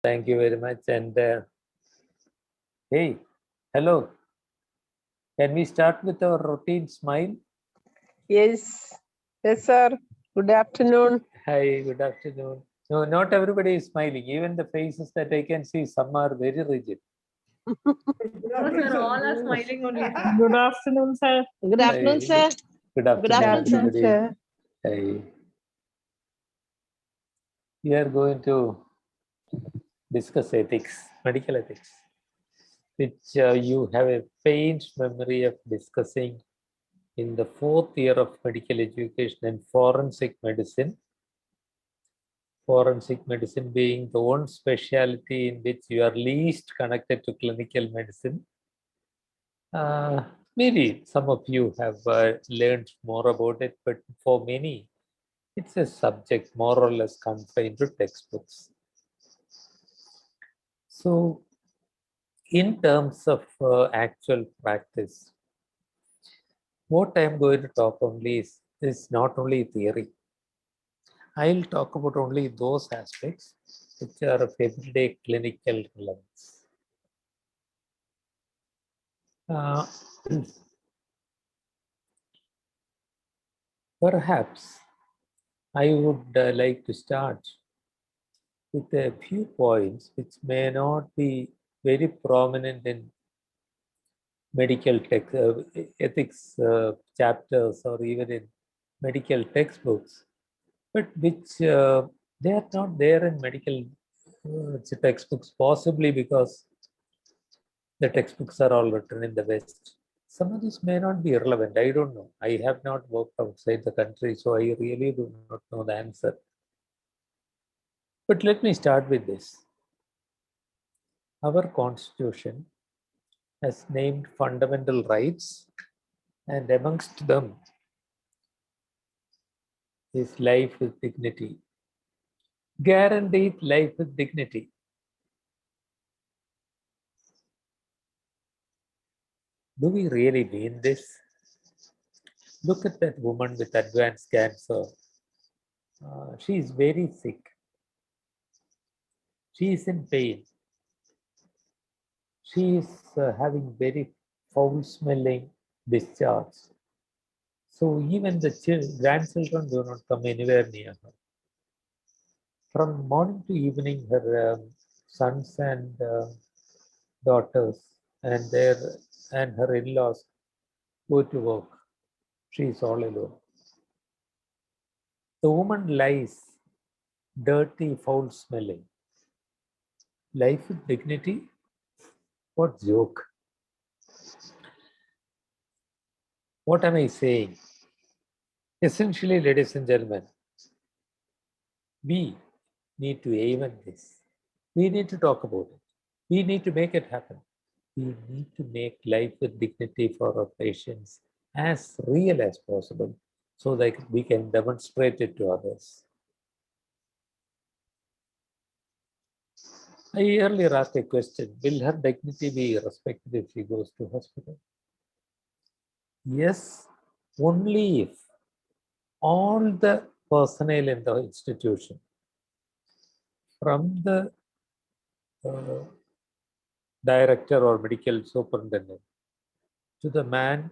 Thank you very much. And hey, hello. Can we start with our routine smile? Yes, yes, sir. Good afternoon. Hi, good afternoon. No, not everybody is smiling. Even the faces that I can see, some are very rigid. No, sir, all are smiling only. Good afternoon, sir. Good afternoon, Hi, sir. good Good afternoon, afternoon, everybody. sir. Hi. We are going to discuss ethics, medical ethics, which you have a faint memory of discussing in the fourth year of medical education in forensic medicine. Forensic medicine being the one specialty in which you are least connected to clinical medicine. Maybe some of you have learned more about it, but for many, it's a subject more or less confined to textbooks. So, in terms of actual practice, what I'm going to talk only is not only theory. I'll talk about only those aspects which are of everyday clinical relevance. Uh, Perhaps I would like to start with a few points which may not be very prominent in medical ethics chapters or even in medical textbooks, but which they are not there in medical textbooks, possibly because the textbooks are all written in the West. Some of this may not be relevant. I don't know. I have not worked outside the country, so I really do not know the answer. But let me start with this. Our Constitution has named fundamental rights, and amongst them is life with dignity. Guaranteed life with dignity. Do we really mean this? Look at that woman with advanced cancer. She is very sick. She is in pain. She is having very foul smelling discharge. So even the grandchildren do not come anywhere near her. From morning to evening, her sons and daughters and their and her in-laws go to work. She is all alone. The woman lies dirty, foul smelling. Life with dignity? What joke? What am I saying? Essentially, ladies and gentlemen, we need to aim at this. We need to talk about it. We need to make it happen. We need to make life with dignity for our patients as real as possible so that we can demonstrate it to others. I earlier asked a question, will her dignity be respected if she goes to hospital? Yes, only if all the personnel in the institution, from the uh, director or medical superintendent to the man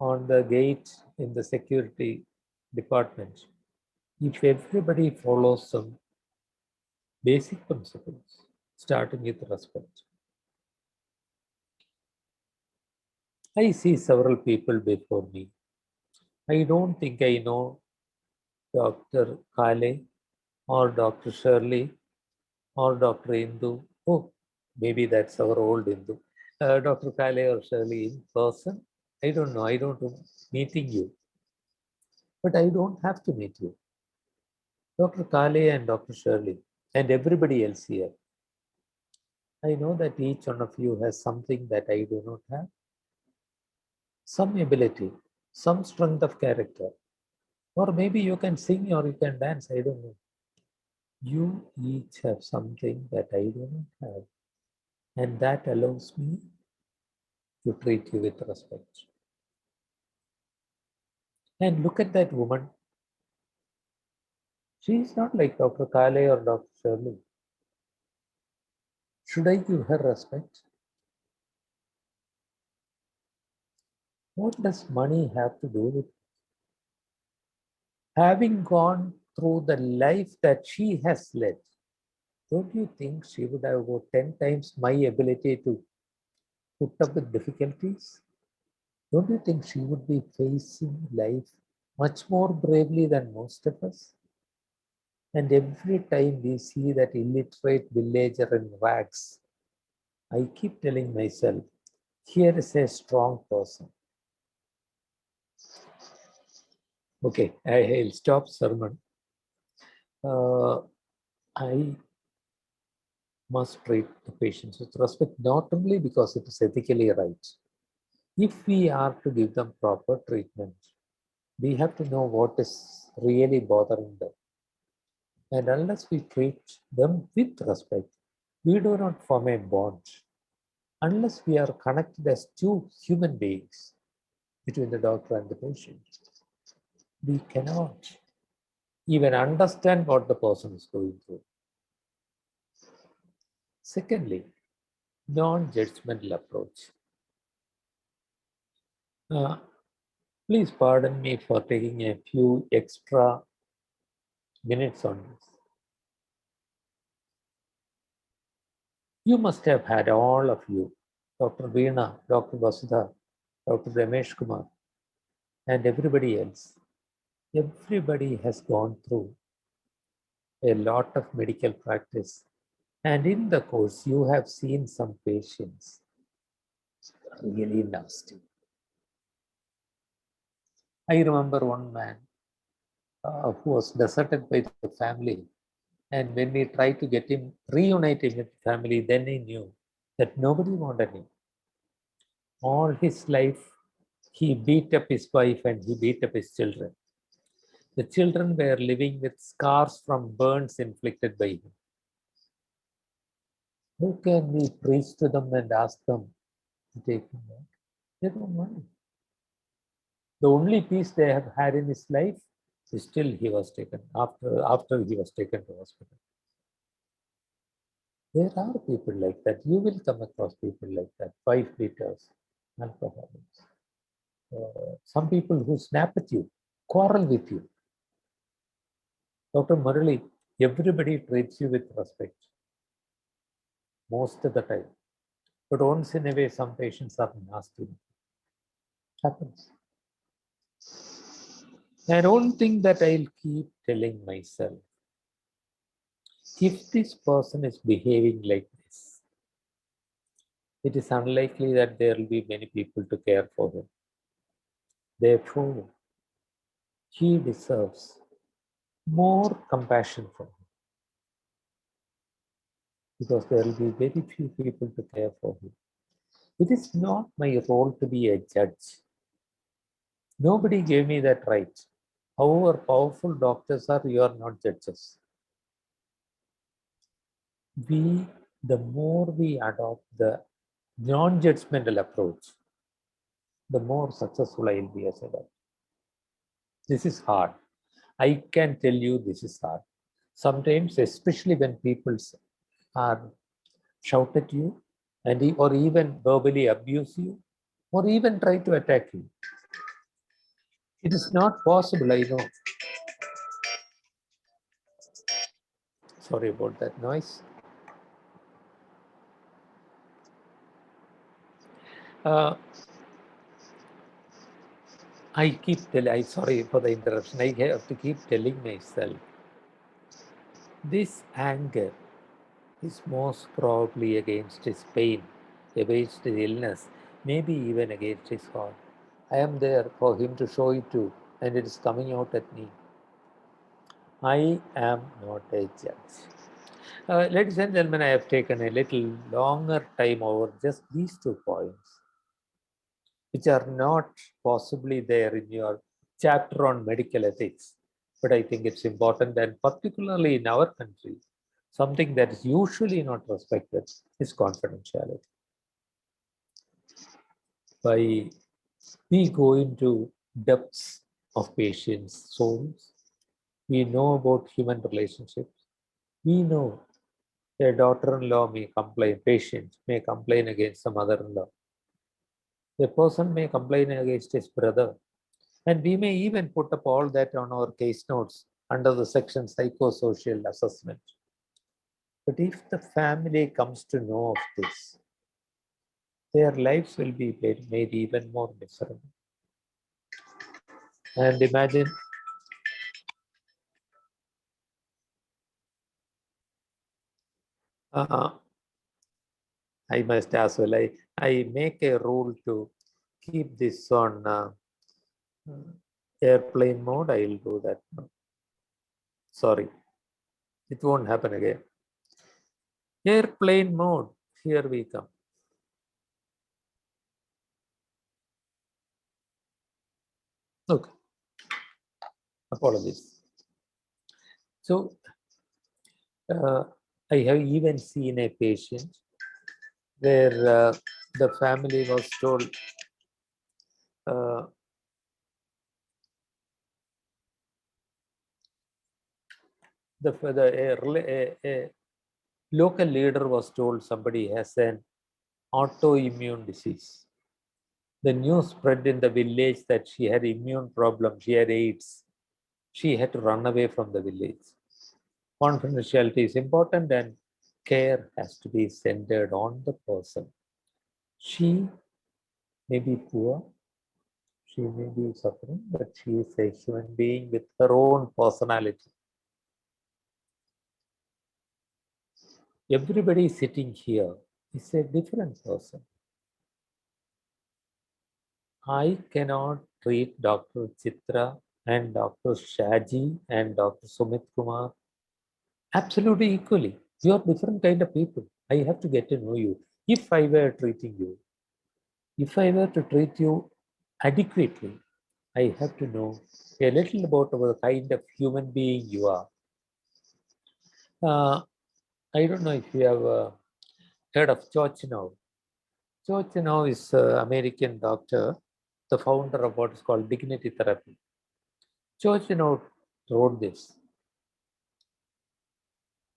on the gate in the security department, if everybody follows some basic principles, starting with respect. I see several people before me. I don't think I know Dr. Kale or Dr. Shirley or Dr. Indu. Oh, maybe that's our old Indu. Dr. Kale or Shirley in person. I don't know. I don't know meeting you. But I don't have to meet you. Dr. Kale and Dr. Shirley and everybody else here. I know that each one of you has something that I do not have. Some ability, some strength of character. Or maybe you can sing or you can dance. I don't know. You each have something that I do not have. And that allows me to treat you with respect. And look at that woman. She is not like Dr. Kale or Dr. Shirley. Should I give her respect? What does money have to do with it? Having gone through the life that she has led, don't you think she would have about 10 times my ability to put up with difficulties? Don't you think she would be facing life much more bravely than most of us? And every time we see that illiterate villager in rags, I keep telling myself, here is a strong person. Okay, I'll stop sermon. I must treat the patients with respect, not only because it is ethically right. If we are to give them proper treatment, we have to know what is really bothering them. And unless we treat them with respect, we do not form a bond. Unless we are connected as two human beings between the doctor and the patient, we cannot even understand what the person is going through. Secondly, non-judgmental approach. Please pardon me for taking a few extra minutes on this. You must have had, all of you, Dr. Veena, Dr. Vasudha, Dr. Ramesh Kumar, and everybody else. Everybody has gone through a lot of medical practice. And in the course, you have seen some patients really nasty. I remember one man who was deserted by the family. And when we tried to get him reunited with the family, then he knew that nobody wanted him. All his life, he beat up his wife and he beat up his children. The children were living with scars from burns inflicted by him. How can we preach to them and ask them to take him back? They don't mind. The only peace they have had in his life is still he was taken after he was taken to hospital. There are people like that. You will come across people like that. 5 liters, alcoholics. Some people who snap at you, quarrel with you. Dr. Murali, everybody treats you with respect most of the time. But once in a way, some patients are nasty. Happens. And one thing that I'll keep telling myself, if this person is behaving like this, it is unlikely that there will be many people to care for him. Therefore, he deserves more compassion from him, because there will be very few people to care for him. It is not my role to be a judge. Nobody gave me that right. However powerful doctors are, you are not judges. The more we adopt the non-judgmental approach, the more successful I will be as a doctor. This is hard. I can tell you this is hard. Sometimes, especially when people are shout at you or even verbally abuse you or even try to attack you. It is not possible, I know. Sorry about that noise. I'm sorry for the interruption. I have to keep telling myself, this anger is most probably against his pain, against his illness, maybe even against his heart. I am there for him to show it to, and it is coming out at me. I am not a judge. Ladies and gentlemen, I have taken a little longer time over just these 2 points, which are not possibly there in your chapter on medical ethics. But I think it's important, and particularly in our country, something that is usually not respected is confidentiality. By we go into depths of patients' souls, we know about human relationships, we know A daughter-in-law may complain, patient may complain against the mother-in-law. A person may complain against his brother. And we may even put up all that on our case notes under the section psychosocial assessment. But if the family comes to know of this, their lives will be made even more miserable. And imagine I must as well, I make a rule to keep this on airplane mode. I will do that now. Sorry, it won't happen again. Airplane mode, here we come. Okay, apologies. So, I have even seen a patient where the family was told a local leader was told somebody has an autoimmune disease. The news spread in the village that she had immune problem, she had AIDS. She had to run away from the village. Confidentiality is important and care has to be centered on the person. She may be poor, she may be suffering, but she is a human being with her own personality. Everybody sitting here is a different person. I cannot treat Dr. Chitra and Dr. Shaji and Dr. Sumit Kumar absolutely equally. You are different kind of people. I have to get to know you. If I were treating you, if I were to treat you adequately, I have to know a little about the kind of human being you are. I don't know if you have heard of Chochinov. Chochinov is an American doctor, the founder of what is called dignity therapy. Chochinov wrote this.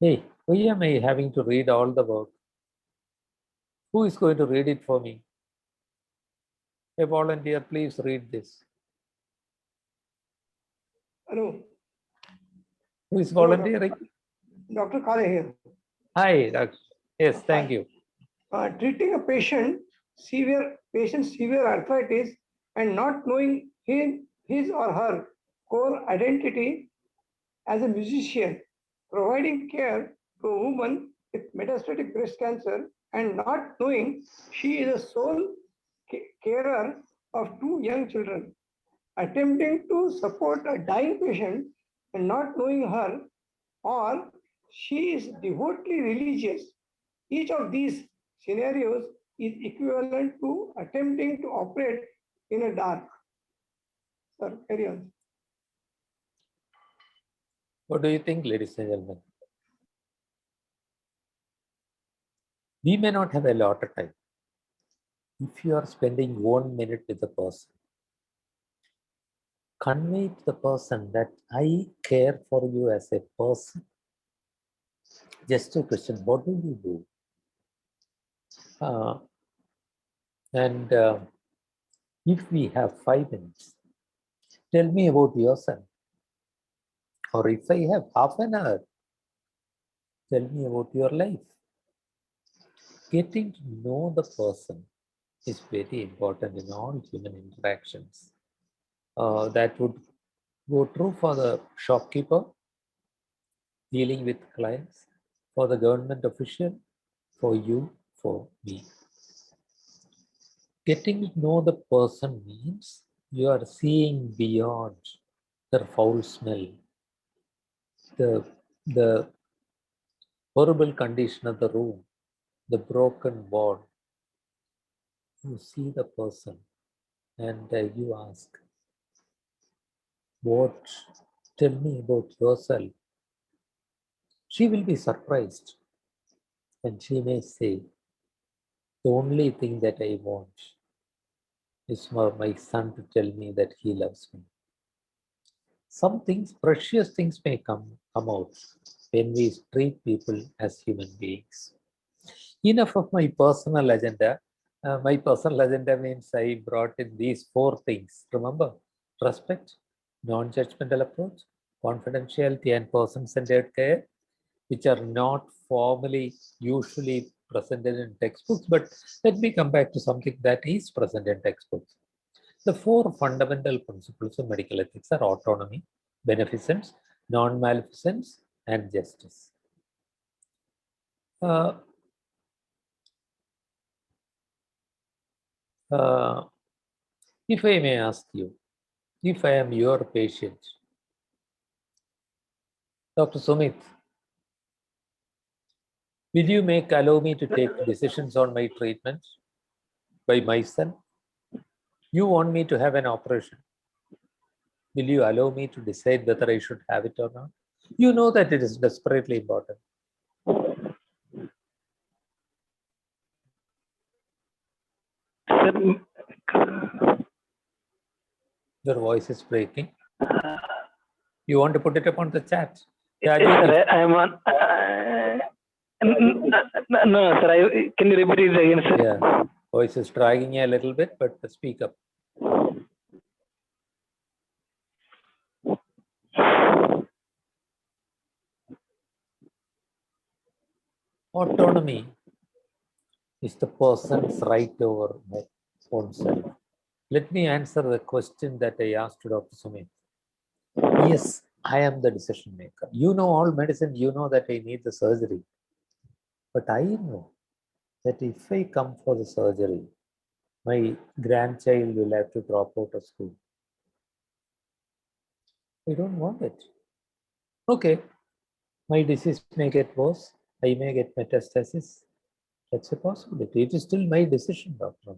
Hey, why am I having to read all the work? Who is going to read it for me? A volunteer, please read this. Hello. Who is Hello, volunteering? Dr. Kale here. Hi, doctor. Yes, thank you. Treating a patient's severe arthritis and not knowing his or her core identity as a musician, providing care to a woman with metastatic breast cancer and not knowing she is a sole carer of two young children, attempting to support a dying patient and not knowing her, or she is devotedly religious. Each of these scenarios is equivalent to attempting to operate in a dark. Sir, carry on. What do you think, ladies and gentlemen? We may not have a lot of time. If you are spending 1 minute with the person, convey to the person that I care for you as a person. Just a question, what do you do? And if we have 5 minutes, tell me about yourself. Or if I have half an hour, tell me about your life. Getting to know the person is very important in all human interactions. That would go true for the shopkeeper, dealing with clients, for the government official, for you, for me. Getting to know the person means you are seeing beyond their foul smell, the horrible condition of the room, the broken wall. You see the person and you ask, what? Tell me about yourself. She will be surprised and she may say, the only thing that I want is for my son to tell me that he loves me. some things, precious things may come out when we treat people as human beings. Enough of my personal agenda. My personal agenda means I brought in these 4 things. Remember, respect, non-judgmental approach, confidentiality, and person-centered care, which are not formally usually presented in textbooks, but let me come back to something that is present in textbooks. The 4 fundamental principles of medical ethics are autonomy, beneficence, non-maleficence, and justice. Uh, if I may ask you, if I am your patient, Dr. Sumit, will you allow me to take decisions on my treatment by myself? You want me to have an operation. Will you allow me to decide whether I should have it or not? You know that it is desperately important. Your voice is breaking. You want to put it up on the chat? Yes, sir, I am on. No, sir. Can you repeat it again, sir? Yeah, voice is dragging a little bit, but speak up. Autonomy is the person's right over oneself. Let me answer the question that I asked to Dr. Sumit. Yes, I am the decision maker. You know all medicine, you know that I need the surgery. But I know that if I come for the surgery, my grandchild will have to drop out of school. I don't want it. Okay, my disease may get worse. I may get metastasis. That's a possibility. It is still my decision, Dr.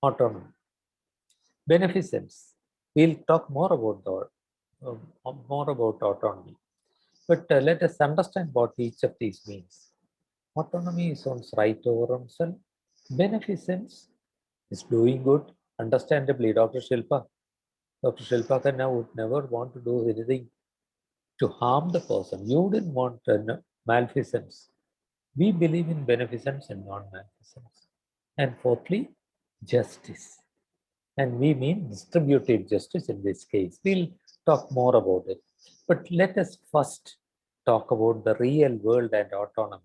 Autonomy. Beneficence. We'll talk more about autonomy. But let us understand what each of these means. Autonomy is one's right over oneself. Beneficence is doing good. Understandably, Dr. Shilpa Khanna would never want to do anything to harm the person. You didn't want malfeasance. We believe in beneficence and non-malfeasance. And fourthly, justice. And we mean distributive justice in this case. We'll talk more about it. But let us first talk about the real world and autonomy.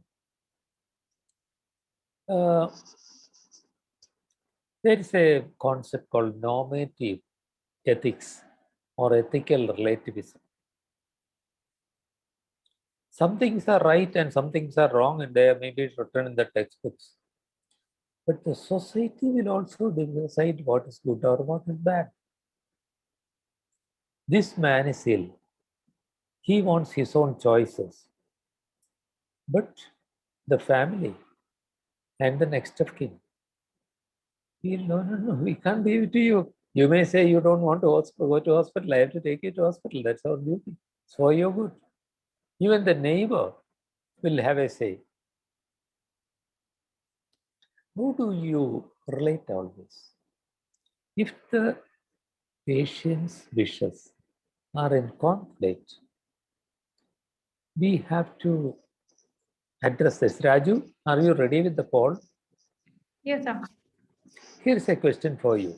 There is a concept called normative ethics or ethical relativism. Some things are right and some things are wrong, and they are maybe written in the textbooks. But the society will also decide what is good or what is bad. This man is ill. He wants his own choices. But the family and the next of kin, no, we can't give it to you. You may say you don't want to go to hospital. I have to take you to hospital. That's our duty. It's for your good. Even the neighbor will have a say. How do you relate all this? If the patient's wishes are in conflict, we have to address this. Raju, are you ready with the poll? Yes, sir. Here's a question for you.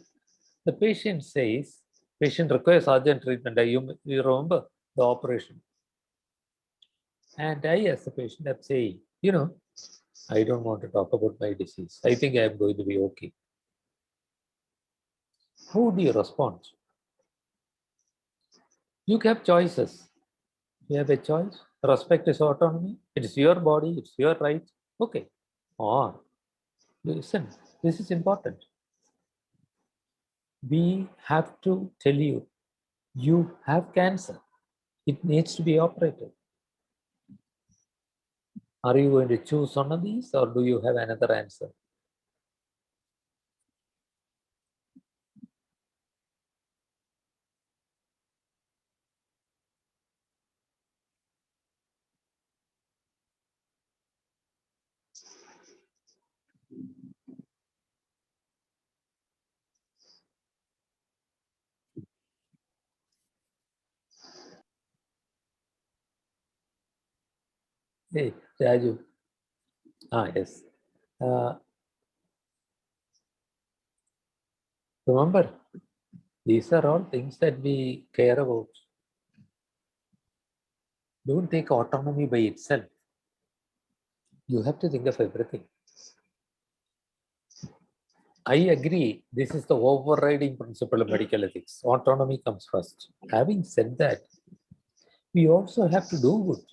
The patient says, patient requires urgent treatment. You remember the operation. And I, as a patient, am saying, I don't want to talk about my disease. I think I am going to be okay. How do you respond? You have choices. You have a choice. Respect is autonomy. It is your body. It's your right. Okay. Or, listen, this is important. We have to tell you, you have cancer. It needs to be operated. Are you going to choose one of these or do you have another answer? Hey, Raju. Yes. Remember, these are all things that we care about. Don't take autonomy by itself. You have to think of everything. I agree. This is the overriding principle of medical ethics. Autonomy comes first. Having said that, we also have to do good.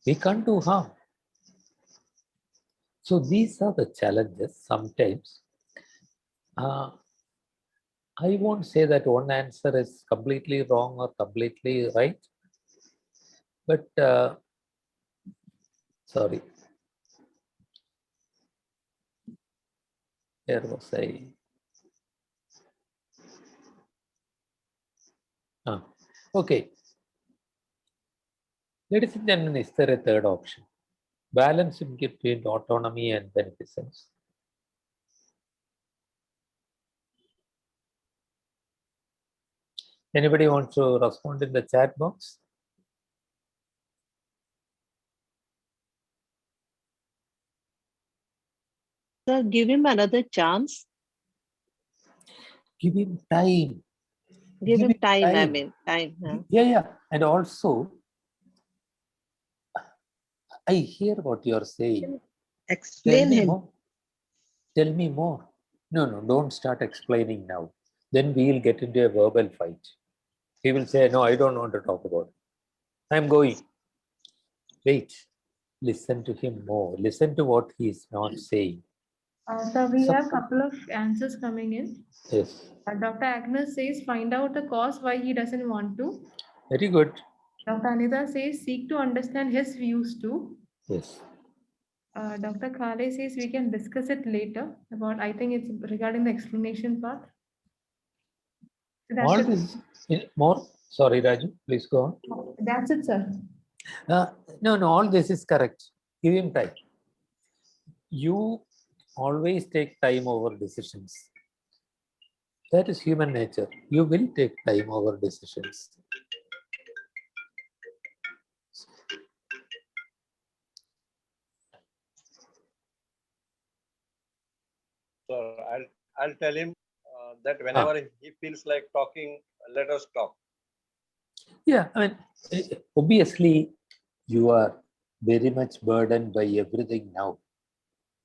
We can't do harm. So these are the challenges. Sometimes I won't say that one answer is completely wrong or completely right, but sorry, where was I? Okay. Ladies and gentlemen, is there a third option? Balancing between autonomy and beneficence. Anybody want to respond in the chat box? Sir, give him another chance. Give him time. Give him time, I time. mean, time. Huh? Yeah. And also, I hear what you're saying. Explain Tell me him. more. Tell me more. No, don't start explaining now. Then we'll get into a verbal fight. He will say, no, I don't want to talk about it. I'm going. Wait. Listen to him more. Listen to what he's not saying. So we have a couple of answers coming in. Yes. Dr. Agnes says, find out the cause why he doesn't want to. Very good. Dr. Anita says, seek to understand his views too. Yes. Dr. Kale says, we can discuss it later about, I think it's regarding the explanation part. That's All it. this more. Sorry, Raju. Please go on. That's it, sir. No, all this is correct. Give him time. You always take time over decisions. That is human nature. You will take time over decisions. So I'll tell him that whenever he feels like talking, let us talk. Yeah, I mean, obviously, you are very much burdened by everything now.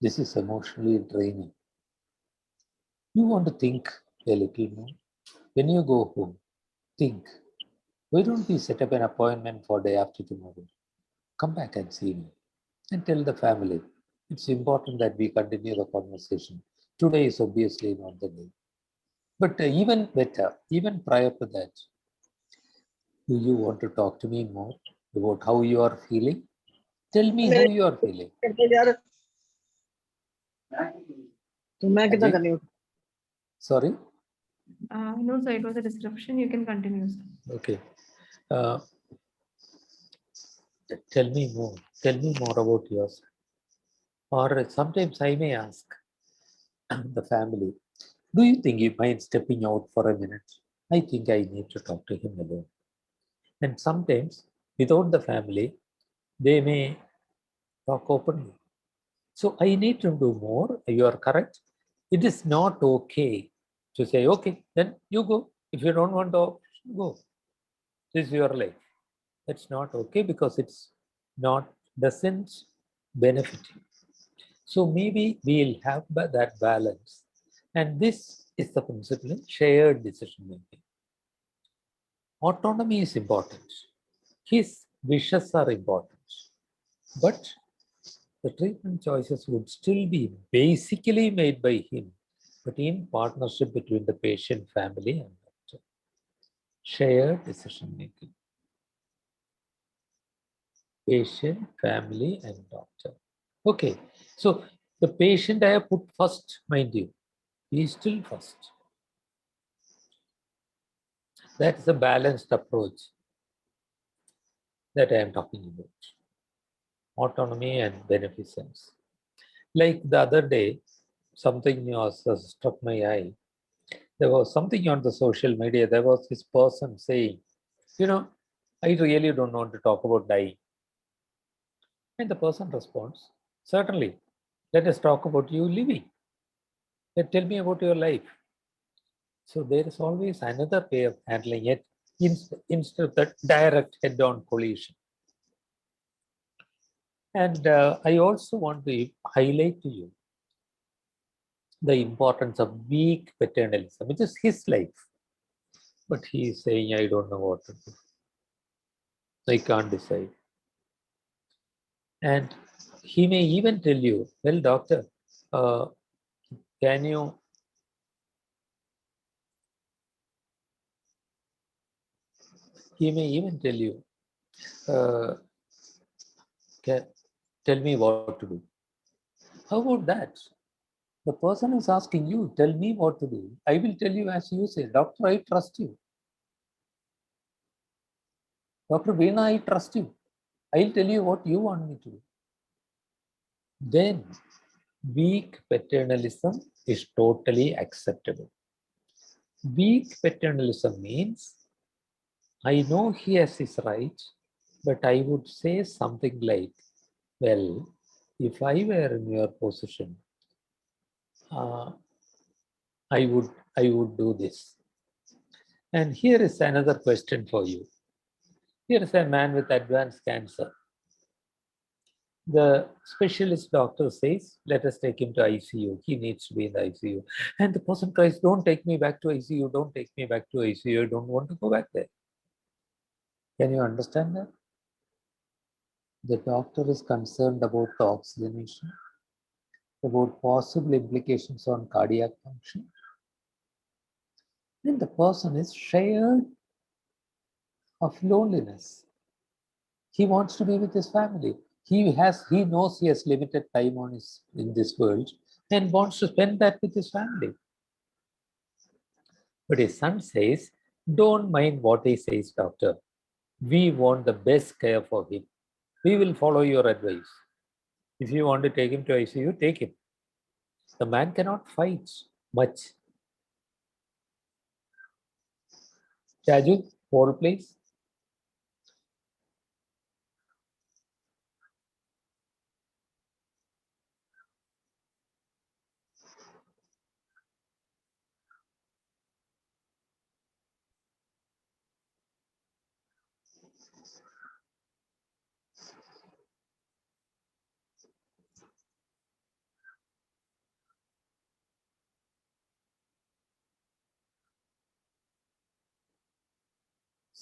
This is emotionally draining. You want to think a little more. When you go home, think. Why don't we set up an appointment for day after tomorrow? Come back and see me and tell the family. It's important that we continue the conversation. Today is obviously not the day. But even better, even prior to that, do you want to talk to me more about how you are feeling? Tell me how you are feeling. Ajay? Sorry? No, sir, it was a description. You can continue, sir. Okay. Tell me more. Tell me more about yourself. Or sometimes I may ask the family, do you think you mind stepping out for a minute? I think I need to talk to him alone. And sometimes, without the family, they may talk openly. So I need to do more. You are correct. It is not okay to say, okay, then you go. If you don't want to go, this is your life. That's not okay because it's not doesn't benefit you. So maybe we'll have that balance. And this is the principle in shared decision making. Autonomy is important. His wishes are important. But the treatment choices would still be basically made by him, but in partnership between the patient, family, and doctor. Shared decision making. Patient, family, and doctor. Okay, so the patient I have put first, mind you, he is still first. That's a balanced approach that I am talking about. Autonomy and beneficence. Like the other day, something struck my eye. There was something on the social media. There was this person saying, I really don't want to talk about dying. And the person responds, certainly, let us talk about you living. Tell me about your life. So there is always another way of handling it instead of that direct head-on collision. And I also want to highlight to you the importance of weak paternalism, which is his life. But he is saying, I don't know what to do. I can't decide. And he may even tell you, well, doctor, can you he may even tell you, tell me what to do. How about that? The person is asking you, tell me what to do. I will tell you as you say, doctor, I trust you. Dr. Veena, I trust you. I'll tell you what you want me to do. Then weak paternalism is totally acceptable. Weak paternalism means, I know he has his right, but I would say something like, well, if I were in your position, I would do this. And here is another question for you. Here is a man with advanced cancer. The specialist doctor says, let us take him to ICU. He needs to be in the ICU. And the person cries, don't take me back to ICU. Don't take me back to ICU. I don't want to go back there. Can you understand that? The doctor is concerned about the oxygenation, about possible implications on cardiac function. And the person is scared of loneliness. He wants to be with his family. He knows he has limited time in this world and wants to spend that with his family. But his son says, don't mind what he says, doctor. We want the best care for him. We will follow your advice. If you want to take him to ICU, take him. The man cannot fight much. Chaju, Paul, please.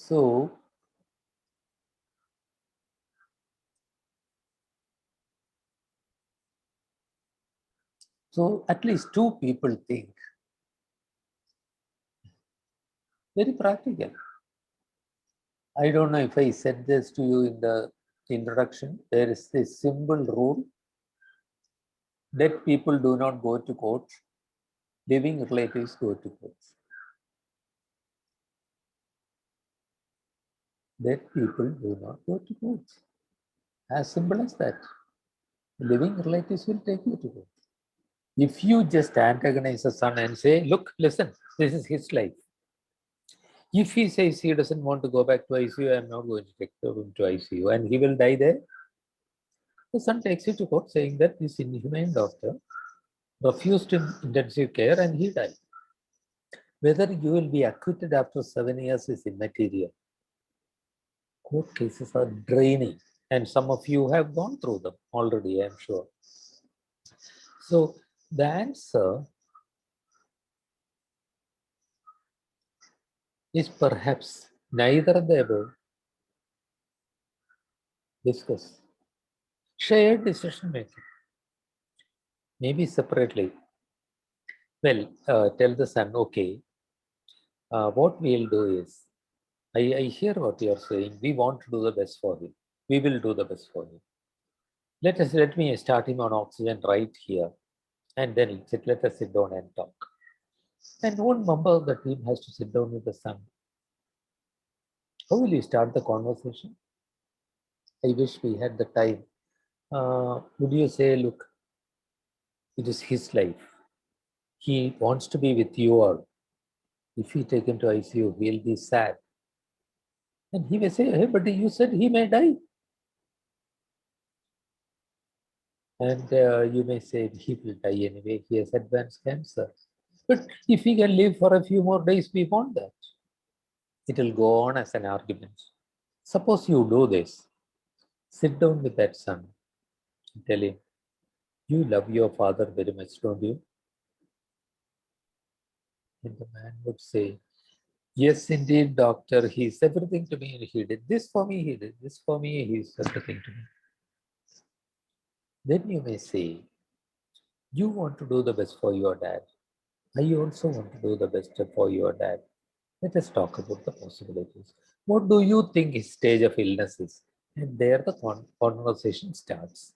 So at least two people think. Very practical. I don't know if I said this to you in the introduction. There is this simple rule. Dead people do not go to court. Living relatives go to court. Dead people do not go to court. As simple as that. Living relatives will take you to court. If you just antagonize a son and say, look, listen, this is his life. If he says he doesn't want to go back to ICU, I'm not going to take him to ICU, and he will die there, the son takes you to court saying that this inhumane doctor refused him intensive care and he died. Whether you will be acquitted after 7 years is immaterial. Court cases are draining, and some of you have gone through them already, I'm sure. So the answer is perhaps neither the above. Discuss. Shared decision making. Maybe separately. Well, tell the son, okay, what we'll do is, I hear what you're saying. We want to do the best for him. We will do the best for him. Let me start him on oxygen right here. And then let us sit down and talk. And one member of the team has to sit down with the son. How will you start the conversation? I wish we had the time. Would you say, look, it is his life. He wants to be with you all. If you take him to ICU, he'll be sad. And he may say, hey, but you said he may die. And you may say he will die anyway, he has advanced cancer. But if he can live for a few more days, we want that. It will go on as an argument. Suppose you do this, sit down with that son, and tell him, you love your father very much, don't you? And the man would say, yes, indeed, doctor, he's everything to me. He did this for me, he did this for me, he's everything to me. Then you may say, you want to do the best for your dad. I also want to do the best for your dad. Let us talk about the possibilities. What do you think his stage of illness is? And there the conversation starts.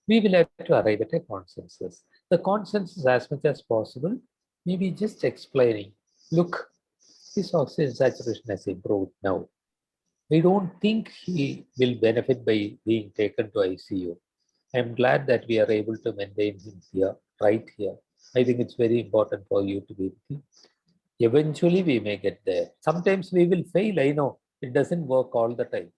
We will have to arrive at a consensus. The consensus, as much as possible, maybe just explaining, look, his oxygen saturation has improved now. I don't think he will benefit by being taken to ICU. I'm glad that we are able to maintain him here, right here. I think it's very important for you to be with him. Eventually, we may get there. Sometimes we will fail. I know it doesn't work all the time.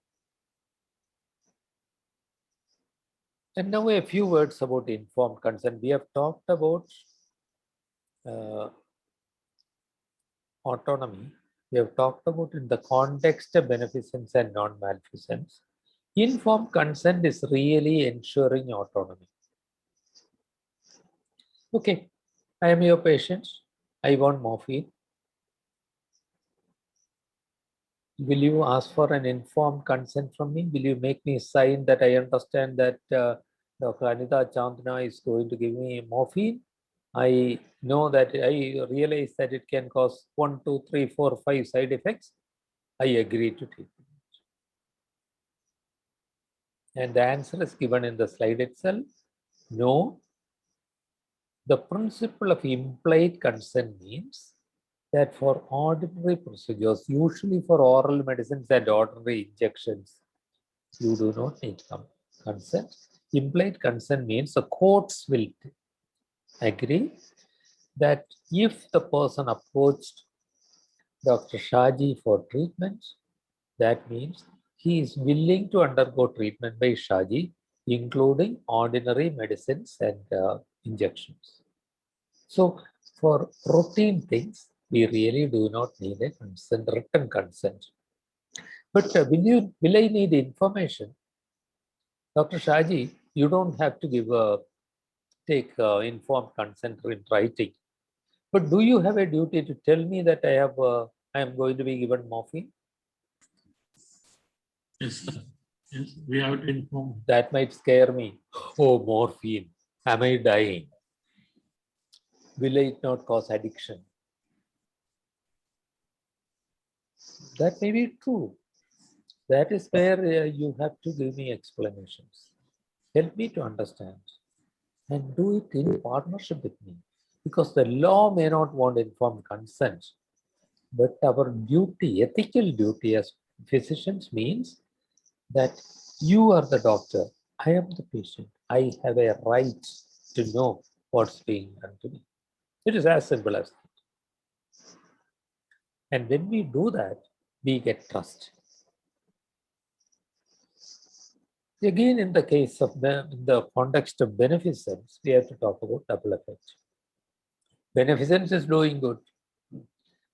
And now a few words about informed consent. We have talked about autonomy. We have talked about in the context of beneficence and non-maleficence. Informed consent is really ensuring autonomy. Okay, I am your patient. I want morphine. Will you ask for an informed consent from me? Will you make me sign that I understand that Dr. Anita Chandna is going to give me morphine? I know that I realize that it can cause 1, 2, 3, 4, 5 side effects. I agree to take it. And the answer is given in the slide itself. No. The principle of implied consent means that for ordinary procedures, usually for oral medicines and ordinary injections, you do not need consent. Implied consent means the courts will agree that if the person approached Dr. Shaji for treatment, that means he is willing to undergo treatment by Shaji, including ordinary medicines and injections. So for routine things, we really do not need a consent, written consent. But will I need information? Dr. Shaji, you don't have to take informed consent in writing. But do you have a duty to tell me that I am going to be given morphine? Yes, sir. Yes, we have to inform. That might scare me. Oh, morphine. Am I dying? Will it not cause addiction? That may be true. That is where you have to give me explanations. Help me to understand and do it in partnership with me. Because the law may not want informed consent, but our duty, ethical duty as physicians means that you are the doctor, I am the patient. I have a right to know what's being done to me. It is as simple as that. And when we do that, we get trust. Again, in the case of in the context of beneficence, we have to talk about double effect. Beneficence is doing good.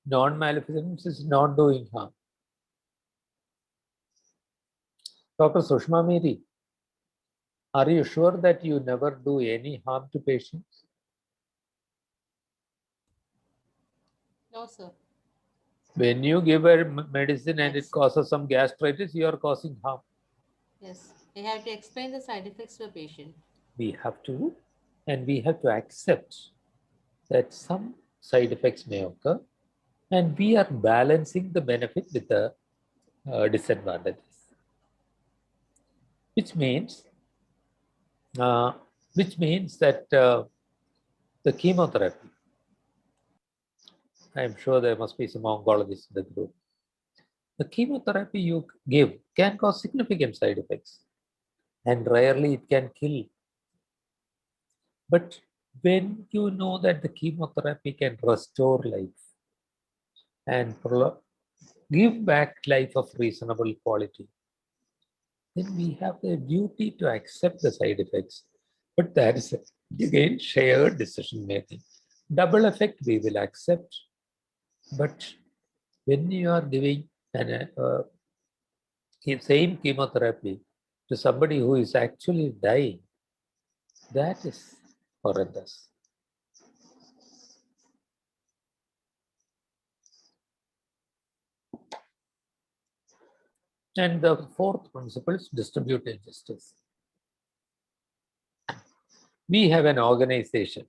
Non-maleficence is not doing harm. Dr. Sushma Miri, are you sure that you never do any harm to patients? No, sir. When you give a medicine and Yes. it causes some gastritis, you are causing harm. Yes. I have to explain the side effects to the patient. We have to, and we have to accept that some side effects may occur, and we are balancing the benefit with the disadvantages. Which means that the chemotherapy, I'm sure there must be some oncologists in the group. The chemotherapy you give can cause significant side effects, and rarely it can kill. But when you know that the chemotherapy can restore life and give back life of reasonable quality, then we have the duty to accept the side effects But that is again shared decision making. Double effect we will accept, but when you are giving same chemotherapy to somebody who is actually dying, that is horrendous. And the fourth principle is distributive justice. We have an organization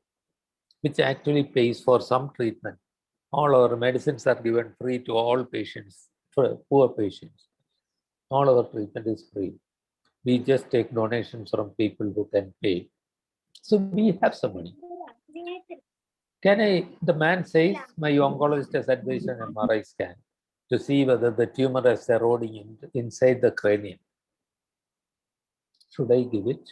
which actually pays for some treatment. All our medicines are given free to all patients, for poor patients. All our treatment is free. We just take donations from people who can pay. So we have some money. The man says, my oncologist has advised an MRI scan to see whether the tumor is eroding inside the cranium. Should I give it?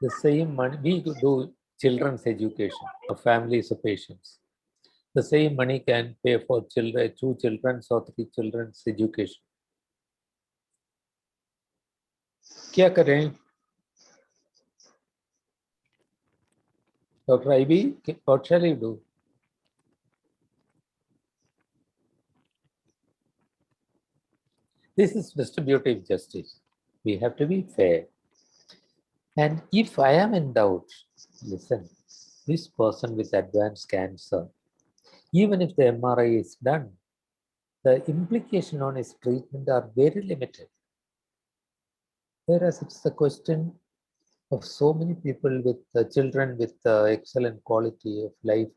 The same money, we could do children's education of families of patients. The same money can pay for children, 2 children's or 3 children's education. क्या करें? Dr. IB, what shall you do? This is distributive justice. We have to be fair. And if I am in doubt, listen, this person with advanced cancer, even if the MRI is done, the implication on his treatment are very limited. Whereas it's the question of so many people with children with excellent quality of life.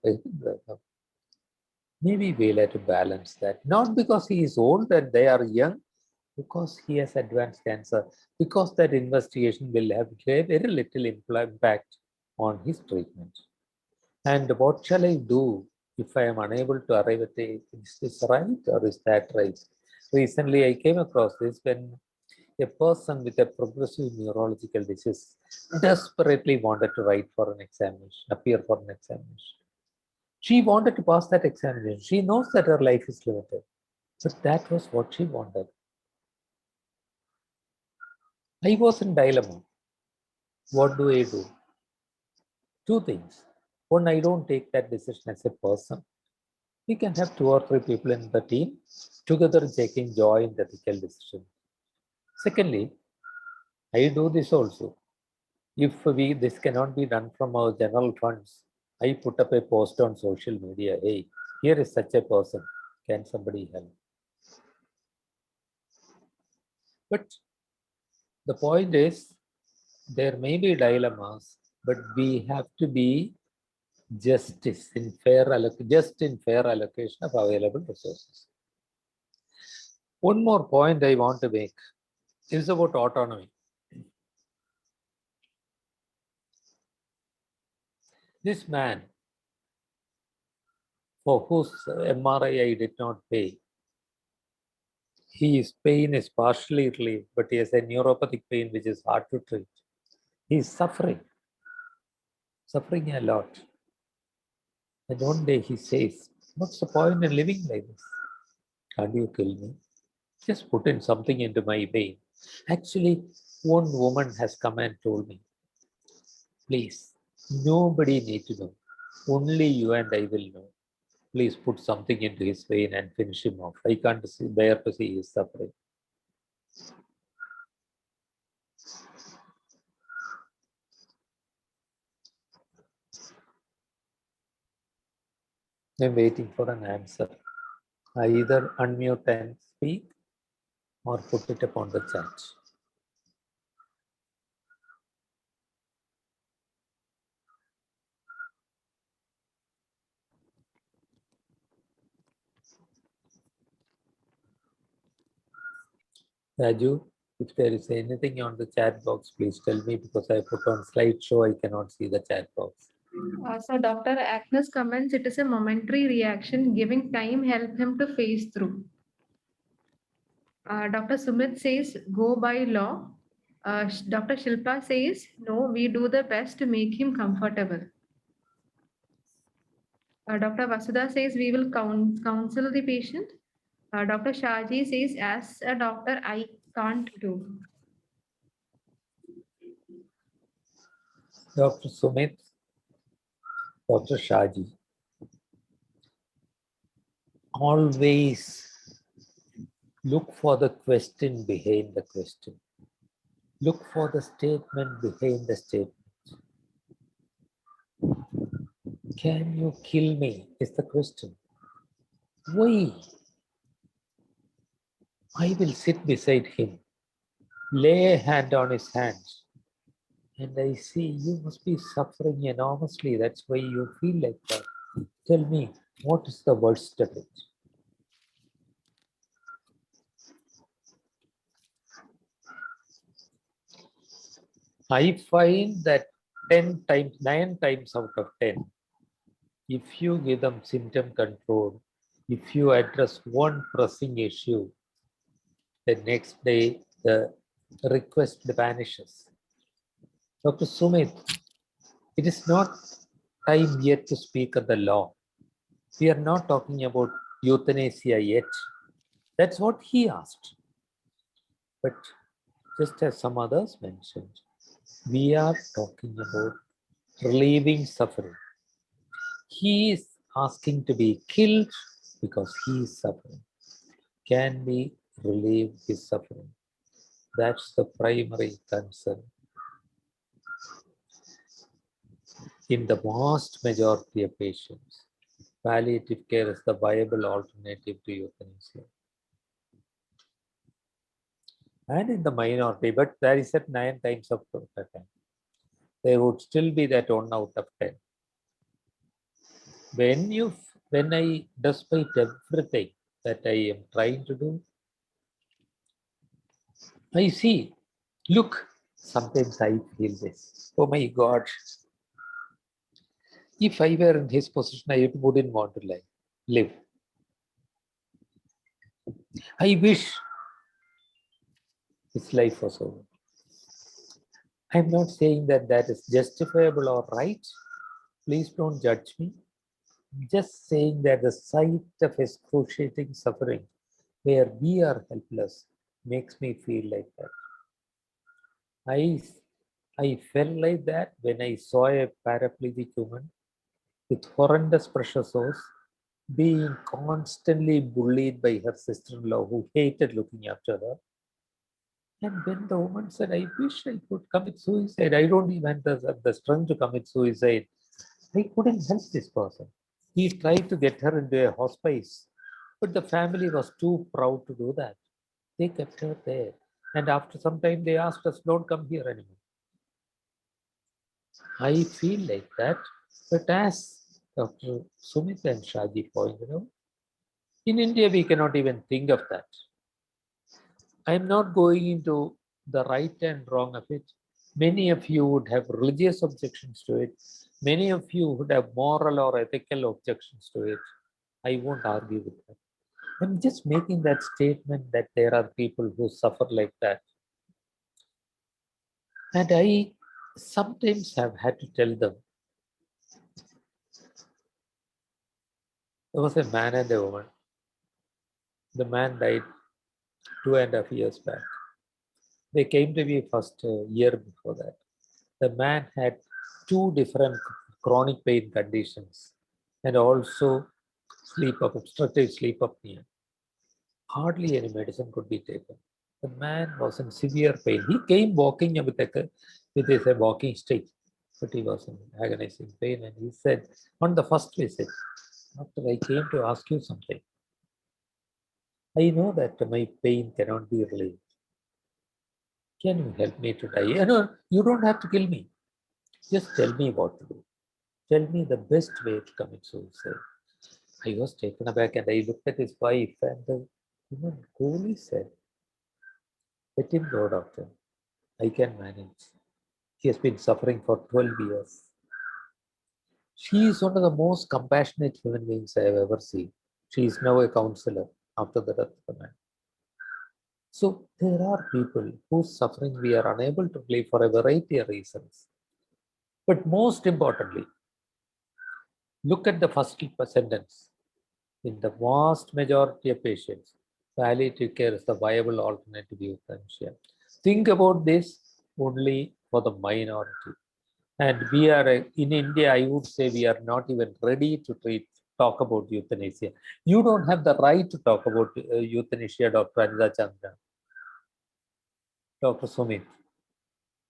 Maybe we'll have to balance that. Not because he is old and they are young, because he has advanced cancer, because that investigation will have very little impact on his treatment. And what shall I do if I am unable to arrive at is this right or is that right? Recently, I came across this when a person with a progressive neurological disease desperately wanted to write for an examination, appear for an examination. She wanted to pass that examination. She knows that her life is limited, but that was what she wanted. I was in dilemma. What do I do? 2 things. One, I don't take that decision as a person. We can have 2 or 3 people in the team together taking joy in the ethical decision. Secondly, I do this also. If this cannot be done from our general funds, I put up a post on social media. Hey, here is such a person. Can somebody help? But the point is, there may be dilemmas, but we have to be just in fair allocation of available resources. One more point I want to make is about autonomy. This man, for whose MRI I did not pay, his pain is partially relieved, but he has a neuropathic pain which is hard to treat. He is suffering a lot. And one day he says, what's the point in living like this? Can't you kill me? Just put in something into my vein. Actually, one woman has come and told me, please, nobody needs to know. Only you and I will know. Please put something into his vein and finish him off. I can't bear to see his suffering. I'm waiting for an answer. Either unmute and speak or put it upon the chat. Raju, if there is anything on the chat box, please tell me because I put on slideshow, I cannot see the chat box. So Dr. Agnes comments, it is a momentary reaction, giving time help him to phase through. Dr. Sumit says, go by law. Dr. Shilpa says, no, we do the best to make him comfortable. Dr. Vasudha says, we will counsel the patient. Dr. Shaji says, as a doctor, I can't do. Dr. Sumit, Dr. Shaji, always look for the question behind the question. Look for the statement behind the statement. Can you kill me is the question. Why? I will sit beside him, lay a hand on his hands, and I see you must be suffering enormously. That's why you feel like that. Tell me, what is the worst of it? I find that 10 times, 9 times out of 10, if you give them symptom control, if you address one pressing issue, the next day the request vanishes. Dr. Sumit, it is not time yet to speak of the law. We are not talking about euthanasia yet. That's what he asked. But just as some others mentioned, we are talking about relieving suffering. He is asking to be killed because he is suffering. Can we relieve his suffering? That's the primary concern. In the vast majority of patients, palliative care is the viable alternative to euthanasia. And in the minority, but there is at 9 times of 10. There would still be that 1 out of 10. When I, despite everything that I am trying to do, I see, look, sometimes I feel this. Oh my God. If I were in his position, I wouldn't want to live. I wish his life was over. I'm not saying that that is justifiable or right. Please don't judge me. I'm just saying that the sight of excruciating suffering where we are helpless makes me feel like that. I felt like that when I saw a paraplegic woman with horrendous pressure sores being constantly bullied by her sister-in-law who hated looking after her. And when the woman said, I wish I could commit suicide, I don't even have the strength to commit suicide. I couldn't help this person. He tried to get her into a hospice, but the family was too proud to do that. They kept her there. And after some time, they asked us, don't come here anymore. I feel like that. But as Dr. Sumit and Shaji pointed out, in India, we cannot even think of that. I'm not going into the right and wrong of it. Many of you would have religious objections to it. Many of you would have moral or ethical objections to it. I won't argue with that. I'm just making that statement that there are people who suffer like that. And I sometimes have had to tell them. There was a man and a woman. The man died 2.5 years back. They came to me first a year before that. The man had 2 different chronic pain conditions and also obstructive sleep apnea. Hardly any medicine could be taken. The man was in severe pain. He came walking with a walking stick, but he was in agonizing pain. And he said, on the first visit, after I came to ask you something, I know that my pain cannot be relieved. Can you help me to die? No, you don't have to kill me. Just tell me what to do. Tell me the best way to commit suicide. I was taken aback and I looked at his wife, and the woman coolly said, let him go, doctor. I can manage. He has been suffering for 12 years. She is one of the most compassionate human beings I have ever seen. She is now a counselor after the death of the man. So there are people whose suffering we are unable to relieve for a variety of reasons. But most importantly, look at the first sentence. In the vast majority of patients, palliative care is the viable alternative to euthanasia. Think about this only for the minority. And we are, in India, I would say we are not even ready to talk about euthanasia. You don't have the right to talk about euthanasia, Dr. Anita Chandra. Dr. Sumit,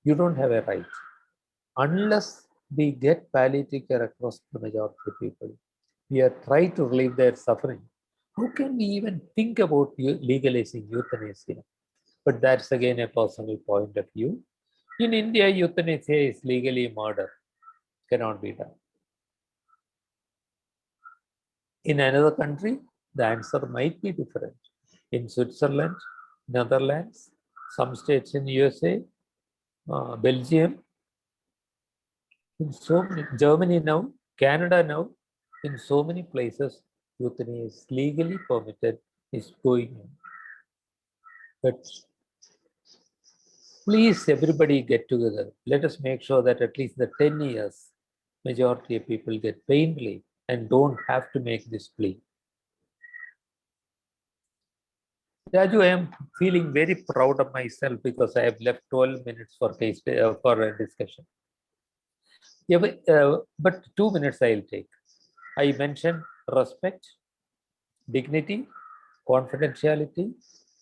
you don't have a right. Unless we get palliative care across the majority of people, we are trying to relieve their suffering. How can we even think about legalizing euthanasia? But that's again a personal point of view. In India, euthanasia is legally murder, cannot be done. In another country, the answer might be different. In Switzerland, Netherlands, some states in USA, Belgium, in so many, Germany now, Canada now, in so many places, euthanasia is legally permitted, is going on. But please, everybody get together. Let us make sure that at least the 10 years, majority of people get pain relief and don't have to make this plea. Raju, I am feeling very proud of myself because I have left 12 minutes for a discussion. Yeah, but 2 minutes I'll take. I mentioned respect, dignity, confidentiality,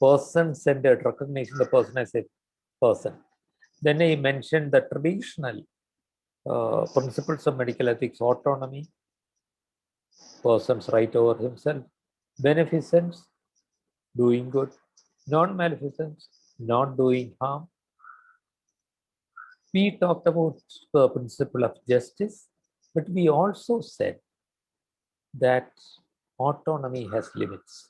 person-centered, recognition the person as a person. Then I mentioned the traditional principles of medical ethics, autonomy, person's right over himself, beneficence, doing good, non-maleficence, not doing harm. We talked about the principle of justice, but we also said that autonomy has limits.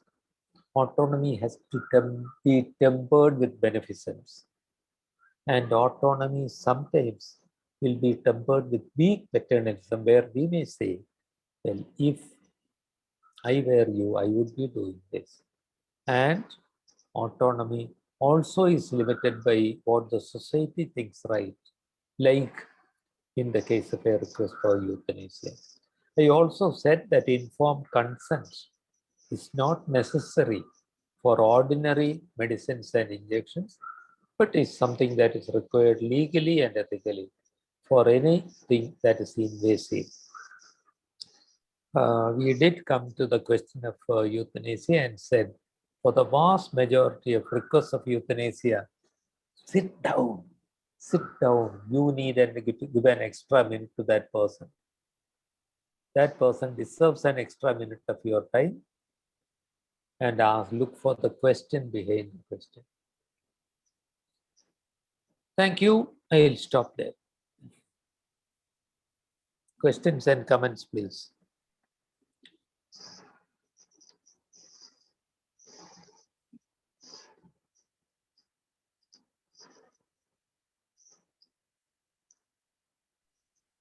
Autonomy has to be tempered with beneficence. And autonomy sometimes will be tempered with weak paternalism, where we may say, well, if I were you, I would be doing this. And autonomy also is limited by what the society thinks right, like in the case of a request for euthanasia. I also said that informed consent is not necessary for ordinary medicines and injections, but is something that is required legally and ethically for anything that is invasive. We did come to the question of euthanasia and said, for the vast majority of requests of euthanasia, sit down. You need to give an extra minute to that person. That person deserves an extra minute of your time, and look for the question behind the question. Thank you. I'll stop there. Questions and comments, please.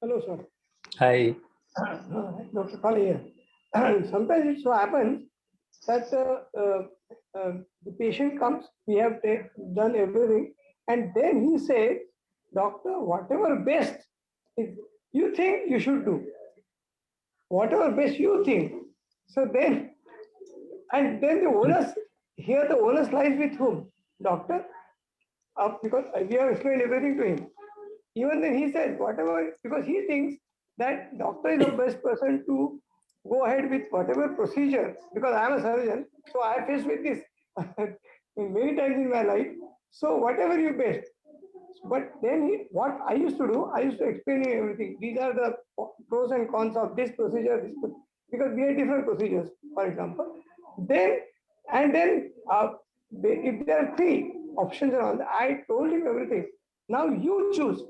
Hello, sir. Hi. Dr. Kale here. Sometimes it so happens that the patient comes, we have done everything, and then he says, doctor, whatever best you think you should do, whatever best you think. So then, and then the onus, here the onus lies with whom? Doctor? Because we have explained everything to him. Even then he said, whatever, because he thinks that doctor is the best person to go ahead with whatever procedure, because I am a surgeon, so I am faced with this many times in my life. So whatever you best. But then what I used to do, I used to explain him everything. These are the pros and cons of this procedure, because we have different procedures, for example. Then, and then if there are three options around, I told him everything. Now you choose.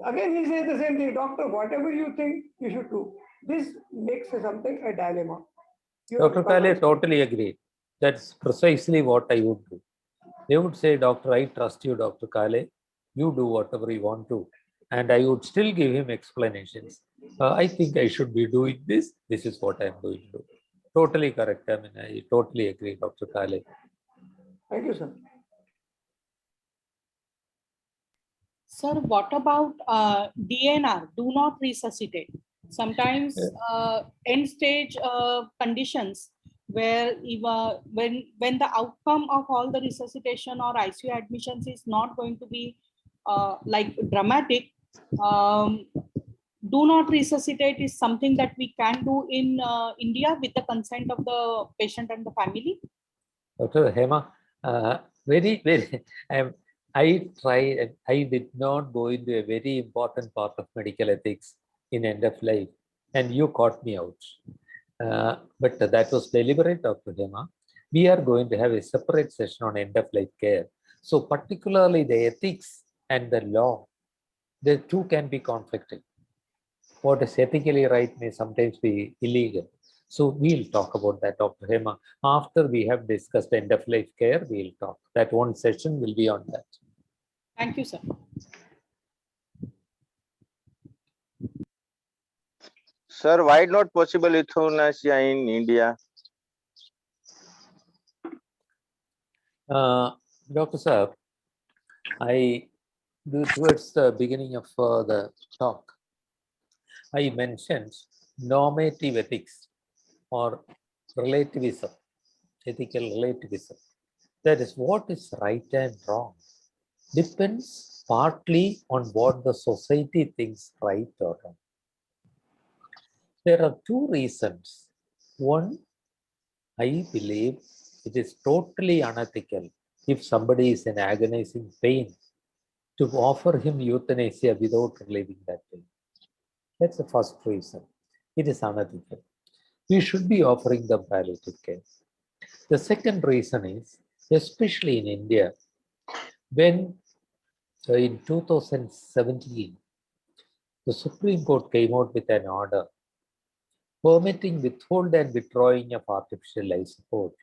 Again, he says the same thing, doctor, whatever you think you should do. This makes something a dilemma. Dr. Kale, totally agree. That's precisely what I would do. They would say, doctor, I trust you, Dr. Kale. You do whatever you want to. And I would still give him explanations. I think I should be doing this. This is what I'm going to do. Totally correct. I mean, I totally agree, Dr. Kale. Thank you, sir. Sir, what about DNR, do not resuscitate? Sometimes end stage conditions where when the outcome of all the resuscitation or ICU admissions is not going to be like dramatic, do not resuscitate is something that we can do in India with the consent of the patient and the family? Dr. Hema, very, I tried, and I did not go into a very important part of medical ethics in end of life, and you caught me out. But that was deliberate, Dr. Hema. We are going to have a separate session on end of life care. So particularly the ethics and the law, the two can be conflicting. What is ethically right may sometimes be illegal. So we'll talk about that, Dr. Hema. After we have discussed end of life care, we'll talk. That one session will be on that. Thank you, sir. Sir, why not possible euthanasia in India? Dr. Sir, towards the beginning of the talk, I mentioned normative ethics or relativism, ethical relativism. That is, what is right and wrong depends partly on what the society thinks right or wrong. There are two reasons. One, I believe it is totally unethical if somebody is in agonizing pain to offer him euthanasia without relieving that pain. That's the first reason. It is unethical. We should be offering them palliative care. The second reason is, especially in India, when in 2017, the Supreme Court came out with an order permitting withhold and withdrawing of artificial life support.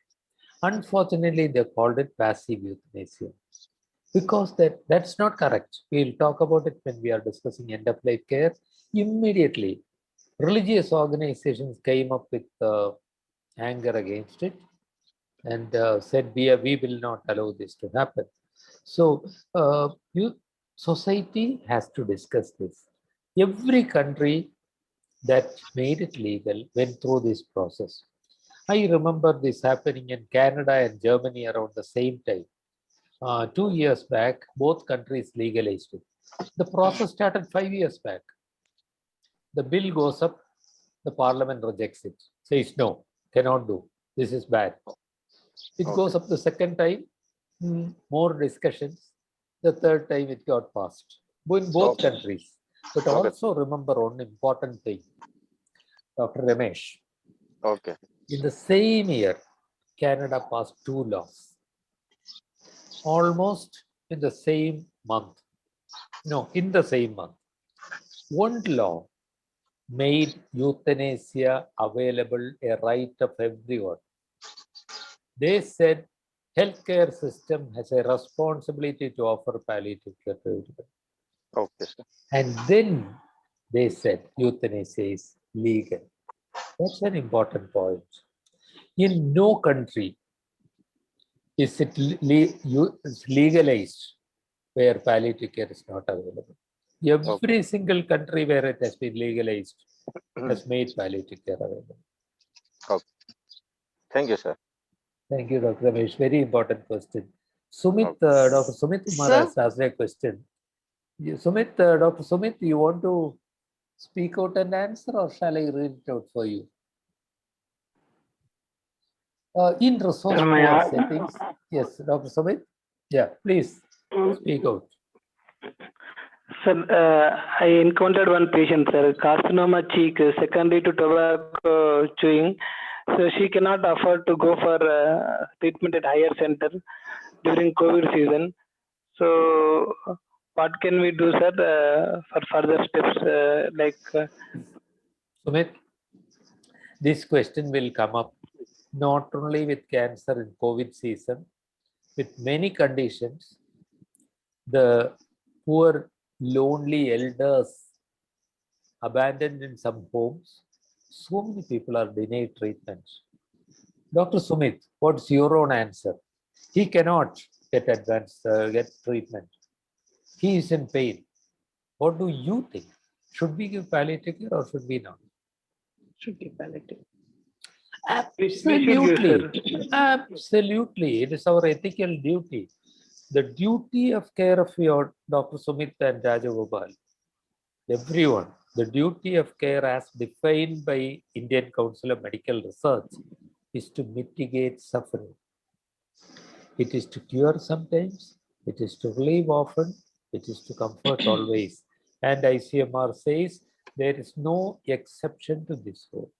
Unfortunately, they called it passive euthanasia because that's not correct. We'll talk about it when we are discussing end of life care. Immediately, religious organizations came up with anger against it and said we will not allow this to happen. So society has to discuss this. Every country that made it legal went through this process. I remember this happening in Canada and Germany around the same time. 2 years back, both countries legalized it. The process started 5 years back. The bill goes up, the parliament rejects it, says no, cannot do, this is bad. It goes up the second time, more discussions. The third time it got passed in both countries. But also remember one important thing, Dr. Ramesh. Okay. In the same year, Canada passed 2 laws, almost in the same month. No, in the same month. One law made euthanasia available, a right of everyone. They said healthcare system has a responsibility to offer palliative care to everyone. Okay, sir. And then they said euthanasia is legal. That's an important point. In no country is it legalized where palliative care is not available. Every single country where it has been legalized has made palliative care available. Okay. Thank you, sir. Thank you, Dr. Ramesh. Very important question. Sumit, Dr. Sumit Kumar has asked a question. Dr. Sumit, you want to speak out and answer, or shall I read it out for you? In resource poor settings, yes, Dr. Sumit. Yeah, please speak out. Sir, I encountered one patient, sir, carcinoma cheek, secondary to tobacco chewing. So she cannot afford to go for treatment at higher center during COVID season. So what can we do, sir, for further steps Sumit, this question will come up not only with cancer in COVID season, with many conditions. The poor, lonely elders abandoned in some homes. So many people are denied treatment. Dr. Sumit, what's your own answer? He cannot get treatment. He is in pain. What do you think? Should we give palliative care or should we not? Should give palliative. Absolutely. Absolutely. It is our ethical duty. The duty of care of your Dr. Sumit and Rajagopal everyone. The duty of care as defined by Indian Council of Medical Research is to mitigate suffering. It is to cure sometimes, it is to relieve often, it is to comfort always. And ICMR says there is no exception to this rule.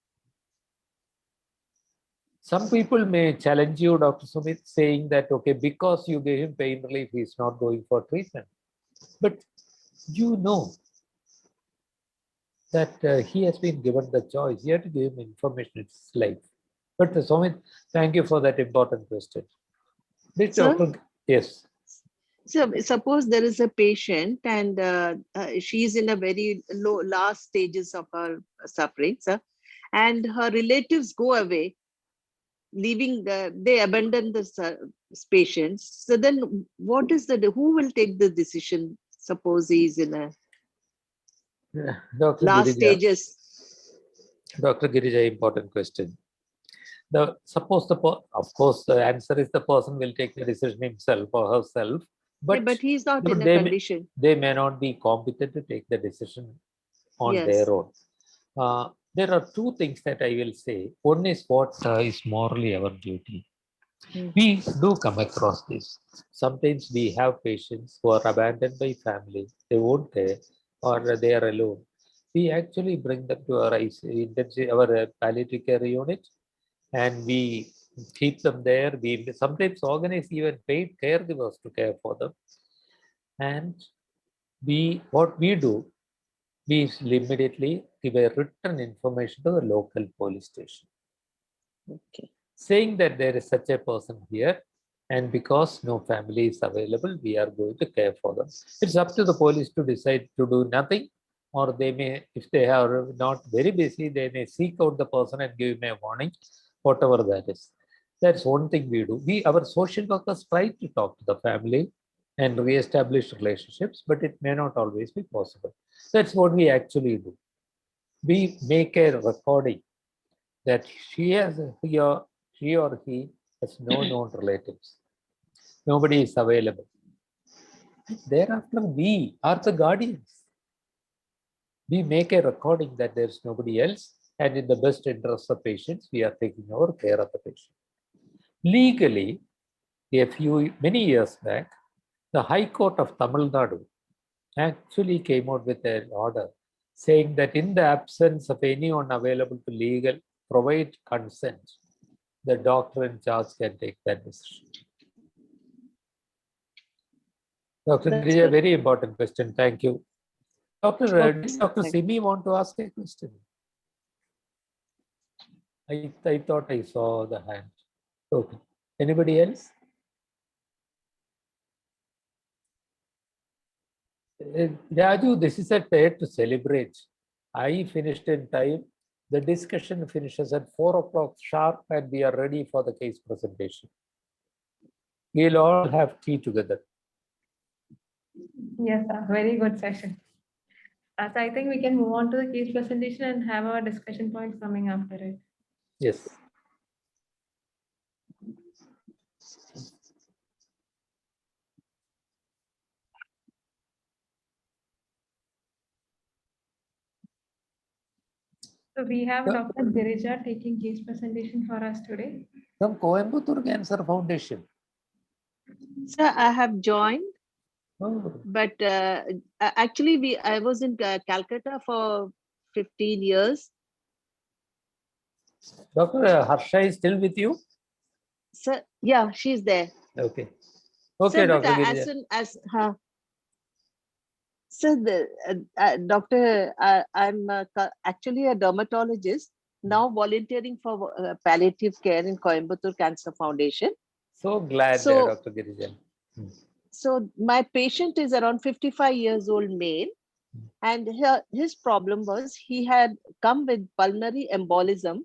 Some people may challenge you, Dr. Sumit, saying that, okay, because you gave him pain relief, he's not going for treatment. But you know that he has been given the choice. You have to give him information, it's life. But Sumit, thank you for that important question. This Sir? doctor, yes. So suppose there is a patient and she is in a very last stages of her suffering, sir, and her relatives go away, leaving they abandon the patients. So then what is who will take the decision? Suppose he is in a Dr. last Girija, stages. Dr. Girija, important question. Suppose of course, the answer is the person will take the decision himself or herself, but, Yeah, but he's not in a they condition. They may not be competent to take the decision on Yes. their own. There are two things that I will say. One is what is morally our duty. We do come across this. Sometimes we have patients who are abandoned by family, they won't care, or they are alone. We actually bring them to our palliative care unit, and we keep them there. We sometimes organize even paid caregivers to care for them. And what we do, we immediately give a written information to the local police station. Okay. Saying that there is such a person here, and because no family is available, we are going to care for them. It's up to the police to decide to do nothing, or they may, if they are not very busy, they may seek out the person and give him a warning, whatever that is. That's one thing we do. Our social workers try to talk to the family and re-establish relationships, but it may not always be possible. That's what we actually do. We make a recording that she or he has no known relatives. Nobody is available. Thereafter, we are the guardians. We make a recording that there's nobody else, and in the best interest of patients, we are taking over care of the patient. Legally, many years back, the High Court of Tamil Nadu actually came out with an order saying that in the absence of anyone available to provide consent, the doctor in charge can take that decision. Dr. Girija, very important question. Thank you. Dr. Simi want to ask a question? I thought I saw the hand. Okay. Anybody else? Raju, this is a day to celebrate. I finished in time. The discussion finishes at 4 o'clock sharp, and we are ready for the case presentation. We'll all have tea together. Yes, sir. Very good session. So I think we can move on to the case presentation and have our discussion points coming after it. Yes. So we have Dr. Girija taking case presentation for us today. From Coimbatore Cancer Foundation. Sir, I have joined, Oh. but actually I was in Calcutta for 15 years. Dr. Harsha is still with you? Sir, yeah, she's there. Okay. Okay, Sir, Dr. but Girija. as soon as her. Sir, doctor, I'm actually a dermatologist, now volunteering for palliative care in Coimbatore Cancer Foundation. So glad, So- Dr. Girija. So my patient is around 55 years old male, and his problem was he had come with pulmonary embolism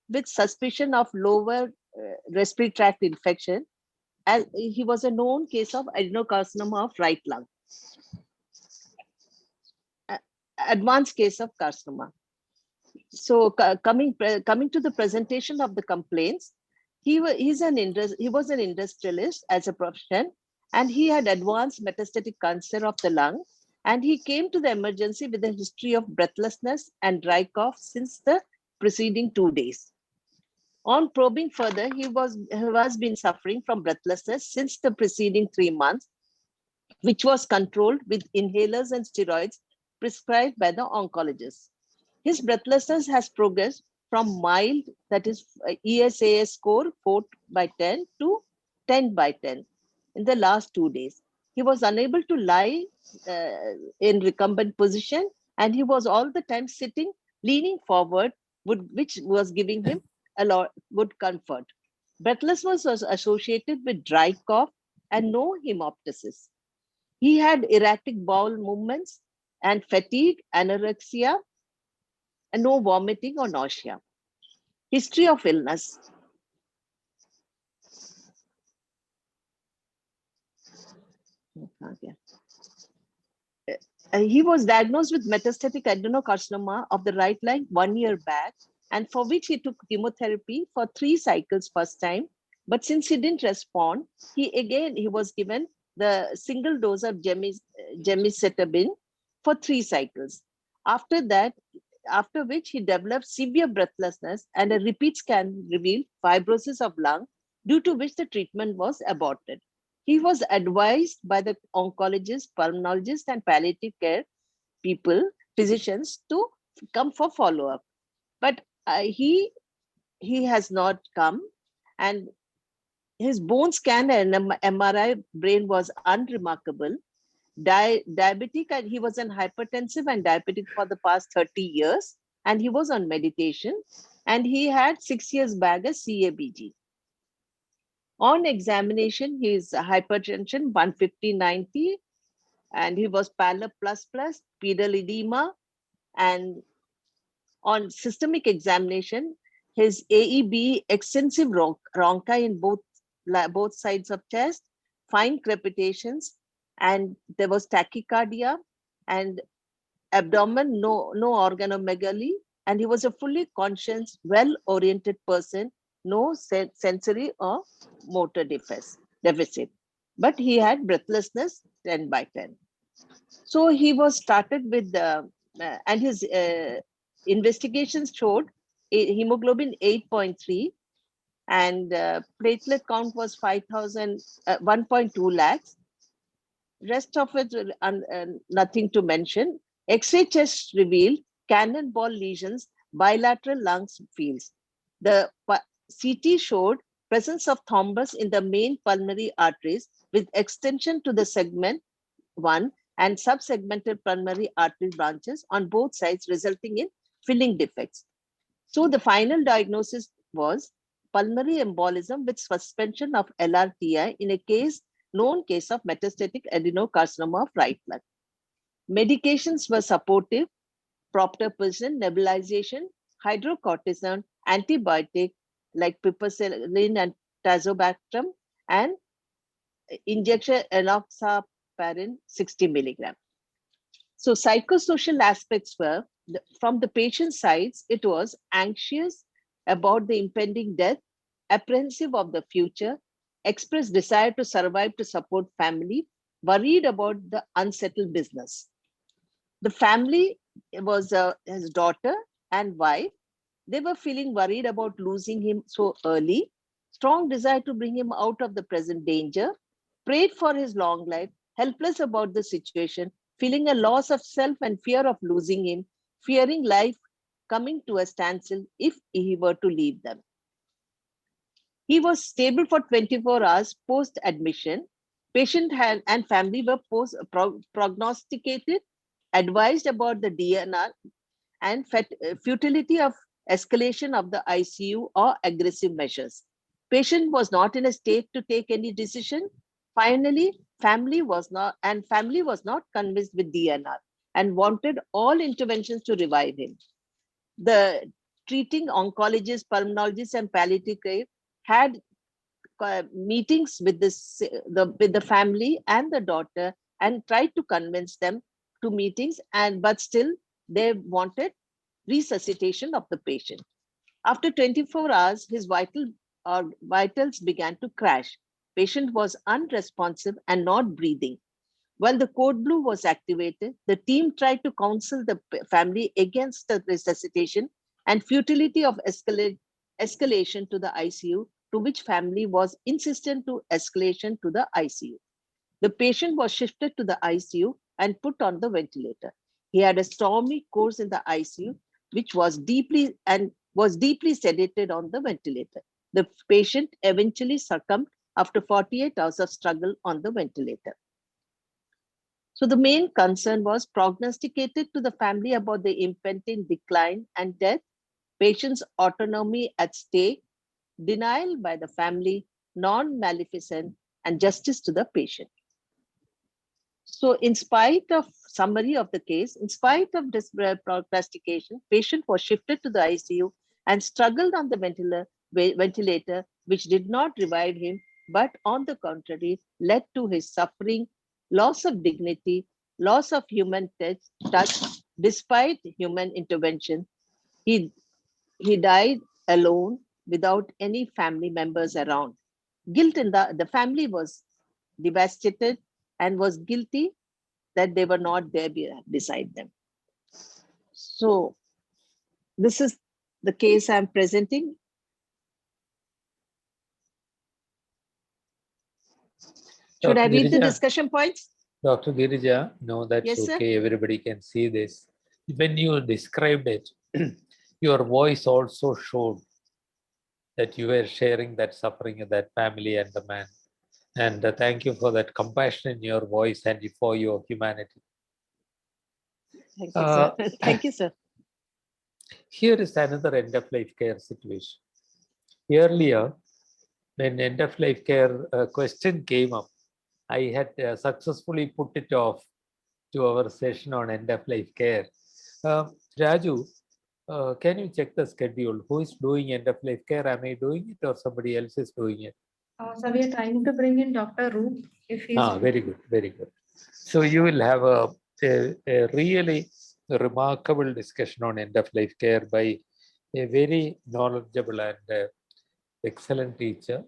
with suspicion of lower respiratory tract infection, as he was a known case of adenocarcinoma of right lung. Advanced case of carcinoma. So coming to the presentation of the complaints, he was an industrialist as a profession, and he had advanced metastatic cancer of the lung And he came to the emergency with a history of breathlessness and dry cough since the preceding 2 days. On probing further, he has been suffering from breathlessness since the preceding 3 months, which was controlled with inhalers and steroids prescribed by the oncologist. His breathlessness has progressed from mild, that is ESAS score 4/10 to 10/10 in the last 2 days. He was unable to lie in recumbent position, and he was all the time sitting, leaning forward, which was giving him a lot good comfort. Breathlessness was associated with dry cough and no hemoptysis. He had erratic bowel movements and fatigue, anorexia, and no vomiting or nausea. History of illness. He was diagnosed with metastatic adenocarcinoma of the right lung 1 year back, and for which he took chemotherapy for 3 cycles first time. But since he didn't respond, he was given the single dose of gemcitabine for 3 cycles. After which he developed severe breathlessness, and a repeat scan revealed fibrosis of lung, due to which the treatment was aborted. He was advised by the oncologist, pulmonologist, and palliative care physicians to come for follow-up. But he has not come, and his bone scan and MRI brain was unremarkable. Diabetic, and he was an hypertensive and diabetic for the past 30 years, and he was on meditation, and he had 6 years back a CABG. On examination, his hypertension 150/90, and he was pallor plus pedal edema, and on systemic examination, his AEB extensive rhonchi in both sides of chest, fine crepitations, and there was tachycardia and abdomen, no organomegaly, and he was a fully conscious, well-oriented person, no sensory or motor deficit, but he had breathlessness 10/10. So he was started with and his investigations showed hemoglobin 8.3, and platelet count was 1.2 lakhs. Rest of it, nothing to mention. X-ray chest revealed cannonball lesions, bilateral lungs fields. The CT showed presence of thrombus in the main pulmonary arteries with extension to the segment 1 and subsegmental pulmonary artery branches on both sides, resulting in filling defects. So the final diagnosis was pulmonary embolism with suspension of LRTI in a known case of metastatic adenocarcinoma of right lung. Medications were supportive: proptoprison, nebulization, hydrocortisone, antibiotic like piperacillin and tazobactam, and injection enoxaparin 60 milligram. So psychosocial aspects were, from the patient sides, it was anxious about the impending death, apprehensive of the future, expressed desire to survive to support family, worried about the unsettled business. The family was his daughter and wife. They were feeling worried about losing him so early, strong desire to bring him out of the present danger, prayed for his long life, helpless about the situation, feeling a loss of self and fear of losing him, fearing life coming to a standstill if he were to leave them. He was stable for 24 hours post-admission. Patient and family were prognosticated, advised about the DNR and futility of escalation of the ICU or aggressive measures. Patient was not in a state to take any decision. Finally, family was not convinced with DNR and wanted all interventions to revive him. The treating oncologist, pulmonologist, and palliative care had meetings with the family and the daughter and tried to convince them to meetings, but still they wanted resuscitation of the patient. After 24 hours, his vitals began to crash. Patient was unresponsive and not breathing. While the code blue was activated, the team tried to counsel the family against the resuscitation and futility of escalation to the ICU, to which family was insistent to escalation to the ICU. The patient was shifted to the ICU and put on the ventilator. He had a stormy course in the ICU, which was deeply sedated on the ventilator. The patient eventually succumbed after 48 hours of struggle on the ventilator. So the main concern was prognosticated to the family about the impending decline and death, patient's autonomy at stake, denial by the family, non-maleficent, and justice to the patient. So in spite of summary of the case, in spite of this prognostication, patient was shifted to the ICU and struggled on the ventilator, which did not revive him, but on the contrary, led to his suffering, loss of dignity, loss of human touch, despite human intervention. He died alone without any family members around. Guilt in the family was devastated and was guilty that they were not there beside them. So this is the case I'm presenting. Should I read the discussion points? Dr. Girija, no, that's Yes, sir. okay. Everybody can see this. When you described it, your voice also showed that you were sharing that suffering of that family and the man. And thank you for that compassion in your voice and for your humanity. Thank you, sir. Thank you, sir. Here is another end-of-life care situation. Earlier, when end-of-life care question came up, I had successfully put it off to our session on end-of-life care. Raju, can you check the schedule? Who is doing end-of-life care? Am I doing it or somebody else is doing it? So we are trying to bring in Dr. Roop if he's. Very good, very good. So you will have a really remarkable discussion on end-of-life care by a very knowledgeable and excellent teacher.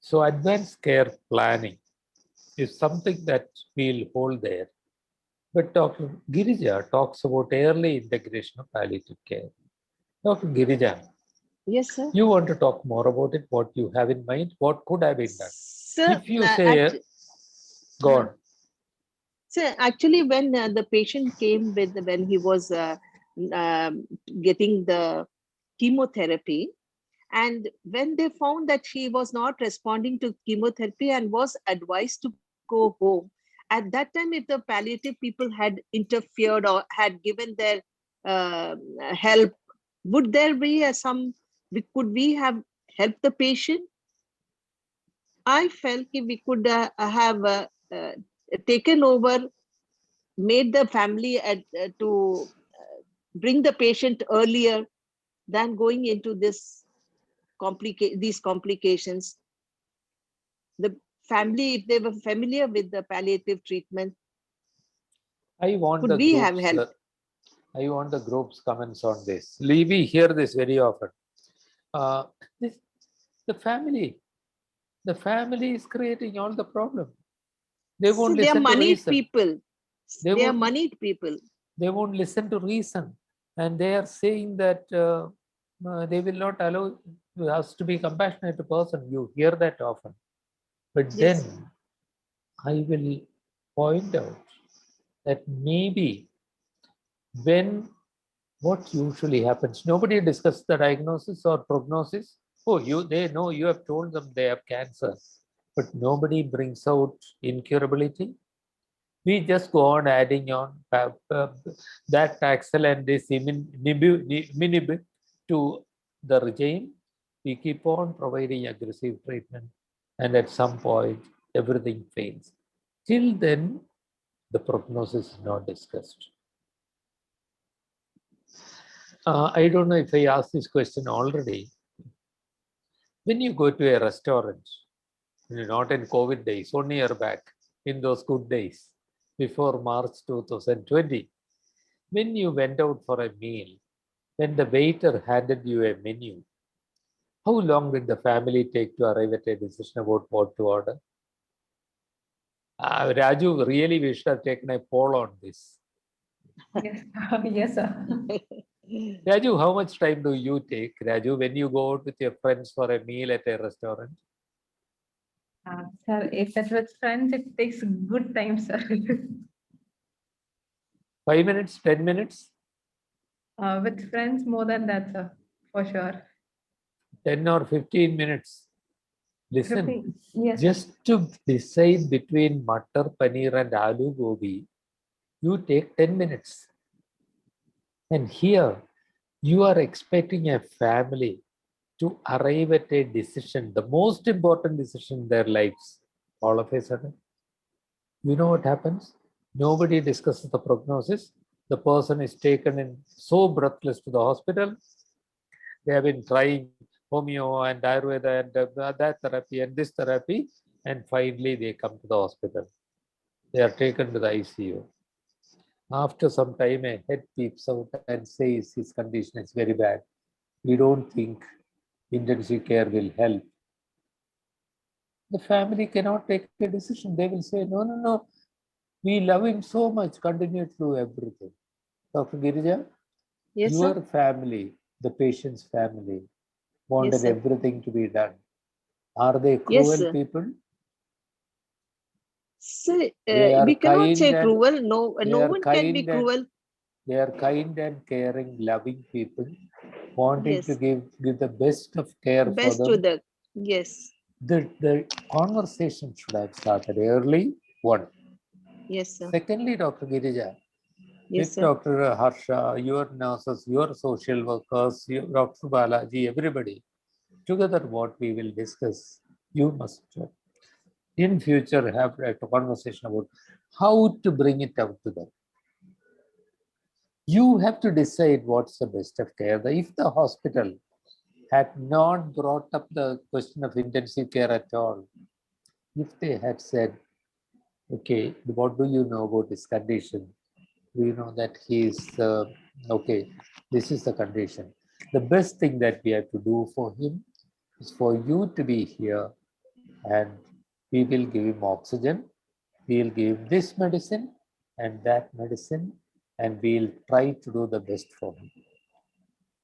So advanced care planning is something that we'll hold there. But Dr. Girija talks about early integration of palliative care. Dr. Girija, yes, sir. You want to talk more about it? What you have in mind? What could have been done? Sir, If you say, go on. So actually, when the patient came when he was getting the chemotherapy, and when they found that she was not responding to chemotherapy and was advised to go home, at that time, if the palliative people had interfered or had given their help, would there be could we have helped the patient? I felt we could have taken over, made the family to bring the patient earlier than going into these complications. The family, if they were familiar with the palliative treatment, I want could we have helped? I want the group's comments on this. We hear this very often. The family is creating all the problem. They won't listen to reason. They are moneyed people. They won't listen to reason. And they are saying that they will not allow us to be compassionate to person. You hear that often. But Yes. then I will point out that maybe when what usually happens, nobody discusses the diagnosis or prognosis. Oh, they know you have told them they have cancer, but nobody brings out incurability. We just go on adding on that Taxol and this minib to the regime. We keep on providing aggressive treatment, and at some point, everything fails. Till then, the prognosis is not discussed. I don't know if I asked this question already. When you go to a restaurant, not in COVID days, 1 year back, in those good days, before March 2020, when you went out for a meal, when the waiter handed you a menu, how long did the family take to arrive at a decision about what to order? Raju, really we should have taken a poll on this. Yes, yes, sir. Raju, how much time do you take, Raju, when you go out with your friends for a meal at a restaurant? Sir, if it's with friends, it takes good time, sir. 5 minutes, 10 minutes, With friends, more than that, sir, for sure. 10 or 15 minutes. Listen, 15, yes, sir. just to decide between Matar Paneer and Aloo Gobi, you take 10 minutes. And here, you are expecting a family to arrive at a decision, the most important decision in their lives, all of a sudden. You know what happens? Nobody discusses the prognosis. The person is taken in so breathless to the hospital. They have been trying homeo and Ayurveda and that therapy and this therapy, and finally they come to the hospital. They are taken to the ICU. After some time, a head peeps out and says his condition is very bad. We don't think intensive care will help. The family cannot take a decision. They will say, no, no, no. We love him so much. Continue to do everything. Dr. Girija, Yes, your sir. family, the patient's family, wanted Yes, sir. everything to be done. Are they Yes, cruel sir. people? So, They are we cannot kind say and cruel. No, they no are one can be kind and cruel. they are kind and caring, loving people, wanting to Yes, give the best of care for best to them. the, yes, The conversation should have started early. One. yes, sir. Secondly, Dr. Girija, Yes, with sir. Dr. Harsha, your nurses, your social workers, Dr. Balaji, everybody, together what we will discuss, you must in future have a conversation about how to bring it out to them. You have to decide what's the best of care. If the hospital had not brought up the question of intensive care at all, if they had said, okay, what do you know about his condition? We know that he is, okay, this is the condition. The best thing that we have to do for him is for you to be here, and we will give him oxygen, we'll give him this medicine and that medicine, and we'll try to do the best for him.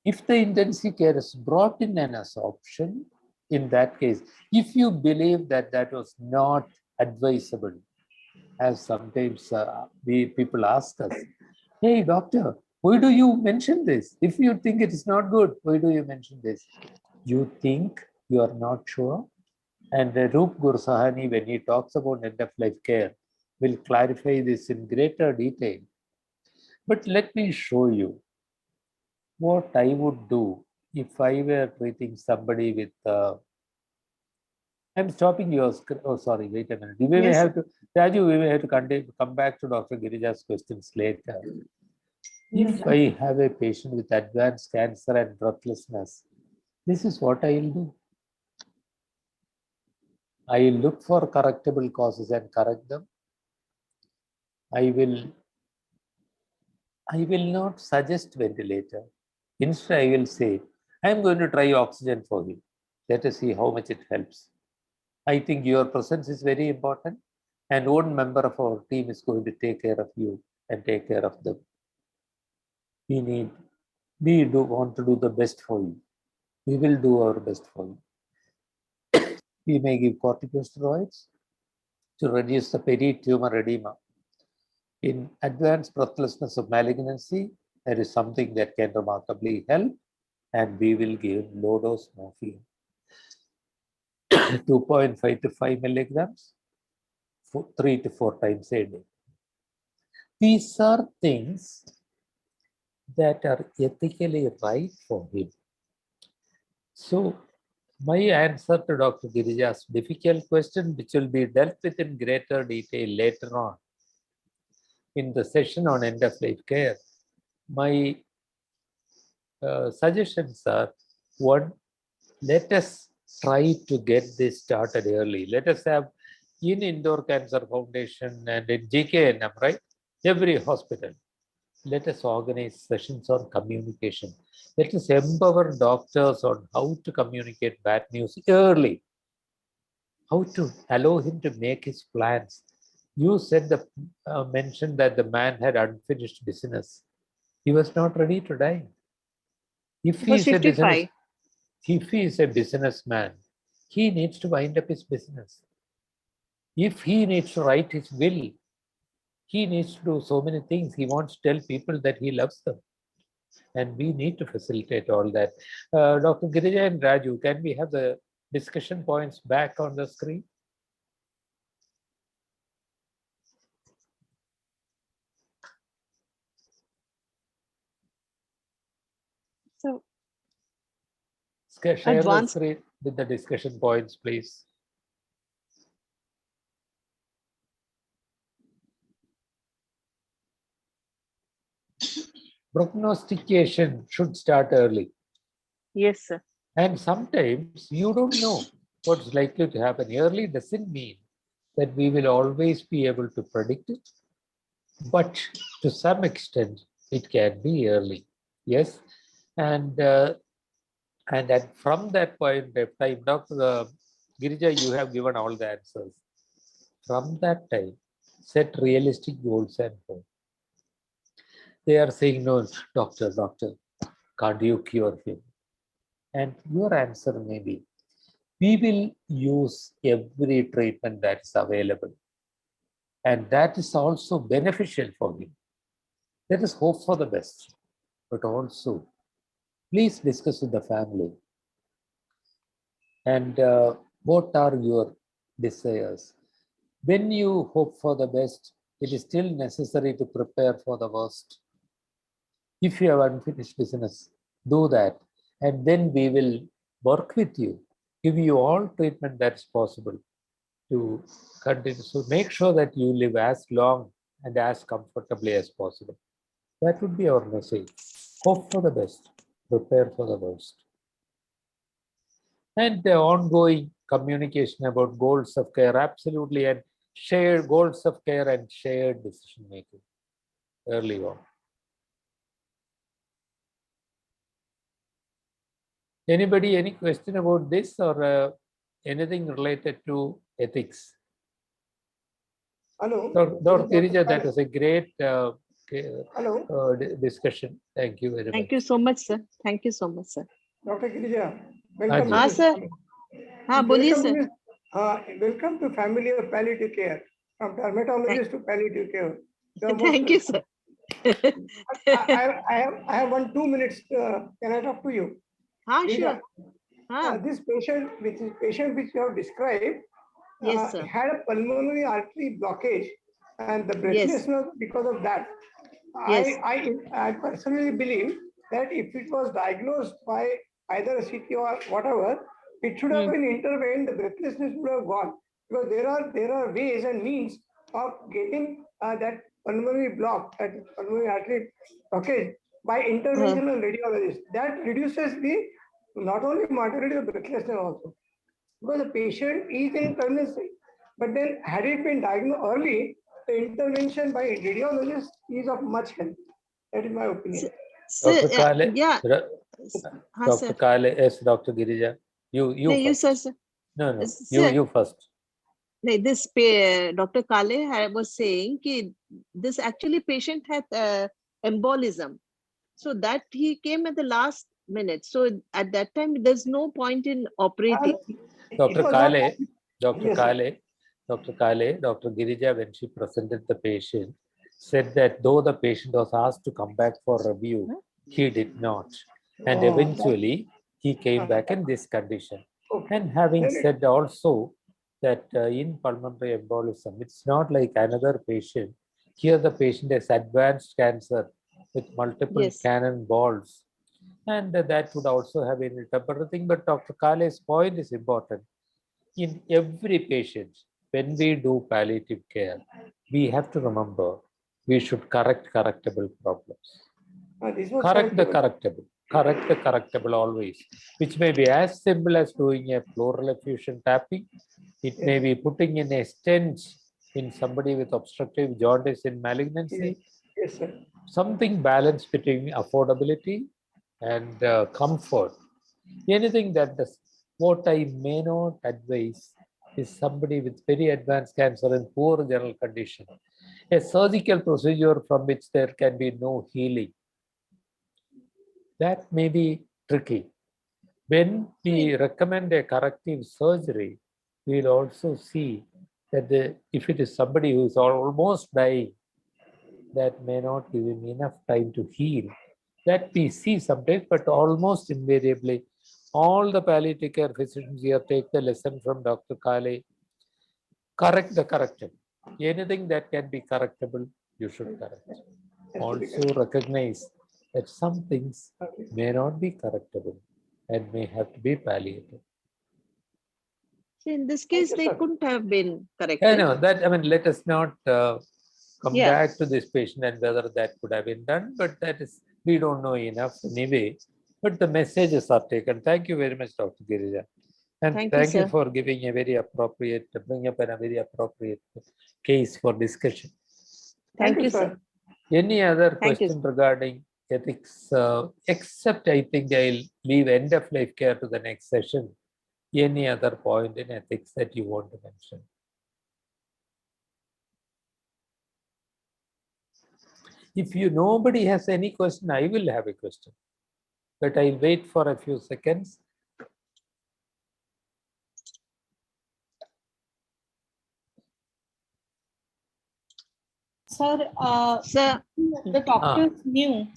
If the intensive care is brought in as option, in that case, if you believe that that was not advisable, as sometimes people ask us, hey doctor, why do you mention this? If you think it is not good, why do you mention this? You think, you are not sure. And Roop Gursahani, when he talks about end-of-life care, will clarify this in greater detail. But let me show you what I would do if I were treating somebody with. I'm stopping your screen. Oh, sorry, wait a minute. We may Yes, have to, Raju, we may have to come back to Dr. Girija's questions later. If I have a patient with advanced cancer and breathlessness, this is what I will do. I will look for correctable causes and correct them. I will not suggest ventilator. Instead, I will say, I am going to try oxygen for you. Let us see how much it helps. I think your presence is very important, and one member of our team is going to take care of you and take care of them. We want to do the best for you. We will do our best for you. We may give corticosteroids to reduce the peri-tumor edema. In advanced breathlessness of malignancy, there is something that can remarkably help, and we will give low dose morphine. 2.5 to 5 milligrams, 3 to 4 times a day. These are things that are ethically right for him. So, my answer to Dr. Girija's difficult question, which will be dealt with in greater detail later on in the session on end-of-life care, my suggestions are: one, let us try to get this started early. Let us have in Indore Cancer Foundation and in GKNM, right? Every hospital, let us organize sessions on communication. Let us empower doctors on how to communicate bad news early, how to allow him to make his plans. You said mentioned that the man had unfinished business. He was not ready to die. If He he was is a 55. if he is a businessman, he needs to wind up his business. If he needs to write his will, he needs to do so many things. He wants to tell people that he loves them. And we need to facilitate all that. Dr. Girija and Raju, can we have the discussion points back on the screen? So Share the advanced. screen with the discussion points, please. Prognostication should start early. Yes, sir. And sometimes you don't know what's likely to happen. Early doesn't mean that we will always be able to predict it, but to some extent it can be early. Yes, and then from that point of time, Dr. Girija, you have given all the answers. From that time, set realistic goals and hope. They are saying, no, doctor, can't you cure him? And your answer may be, we will use every treatment that's available. And that is also beneficial for him. Let us hope for the best, but also please discuss with the family. And what are your desires? When you hope for the best, it is still necessary to prepare for the worst. If you have unfinished business, do that. And then we will work with you, give you all treatment that's possible to continue. So make sure that you live as long and as comfortably as possible. That would be our message. Hope for the best, prepare for the worst. And the ongoing communication about goals of care, absolutely, and shared goals of care and shared decision making early on. Anybody, any question about this or anything related to ethics? Hello. Dr. Girija, that was a great discussion. Thank you very much. Thank you so much, sir. Thank you so much, sir. Dr. Girija, welcome. हाँ sir. हाँ बोलिए sir. Welcome to family of palliative care, from dermatologist to palliative care. Thank you, sir. I have 2 minutes. Can I talk to you? Sure. This patient which you have described yes, sir. had a pulmonary artery blockage, and the breathlessness because of that. Yes. I personally believe that if it was diagnosed by either a CT or whatever, it should have been intervened. The breathlessness would have gone, because there are ways and means of getting that pulmonary block, that pulmonary artery blockage, by interventional radiologist. That reduces the not only mortality but breathlessness also, because the patient is in terminal stage. But then, had it been diagnosed early, the intervention by radiologist is of much help. That is my opinion. Dr. Kale, yeah. Dr. Kale, yes, Dr. Girija, you you first. sir. No, sir. you first. This Dr. Kale was saying that this actually patient had embolism, so that he came at the last minute. So at that time, there's no point in operating. Dr. Kale, Dr. Girija, when she presented the patient, said that though the patient was asked to come back for review, he did not. And eventually, he came back in this condition. And having said also that in pulmonary embolism, it's not like another patient. Here the patient has advanced cancer with multiple cannonballs. And that would also have been a temporary thing. But Dr. Kale's point is important. In every patient, when we do palliative care, we have to remember we should correct correctable problems. Correct the correctable always, which may be as simple as doing a pleural effusion tapping. It may be putting in a stent in somebody with obstructive jaundice in malignancy. Yes, sir. Something balanced between affordability and comfort. Anything that does, what I may not advise is somebody with very advanced cancer and poor general condition, a surgical procedure from which there can be no healing, that may be tricky. When we recommend a corrective surgery, we'll also see that if it is somebody who is almost dying, that may not give him enough time to heal. That we see sometimes, but almost invariably, all the palliative care physicians here take the lesson from Dr. Kale. Correct the corrected. Anything that can be correctable, you should correct. Also recognize that some things may not be correctable and may have to be palliated. So in this case, they couldn't have been I corrected. know that. I mean, let us not come Yeah. back to this patient and whether that could have been done, but that is, we don't know enough anyway. But the messages are taken. Thank you very much, Dr. Girija. And Thank thank you, you sir. for giving a very appropriate, bring up a very appropriate case for discussion. Thank you, sir. Any other Thank you. question regarding ethics? Except I think I'll leave end of life care to the next session. Any other point in ethics that you want to mention? If nobody has any question, I will have a question, but I'll wait for a few seconds. Sir, Sir, the doctors knew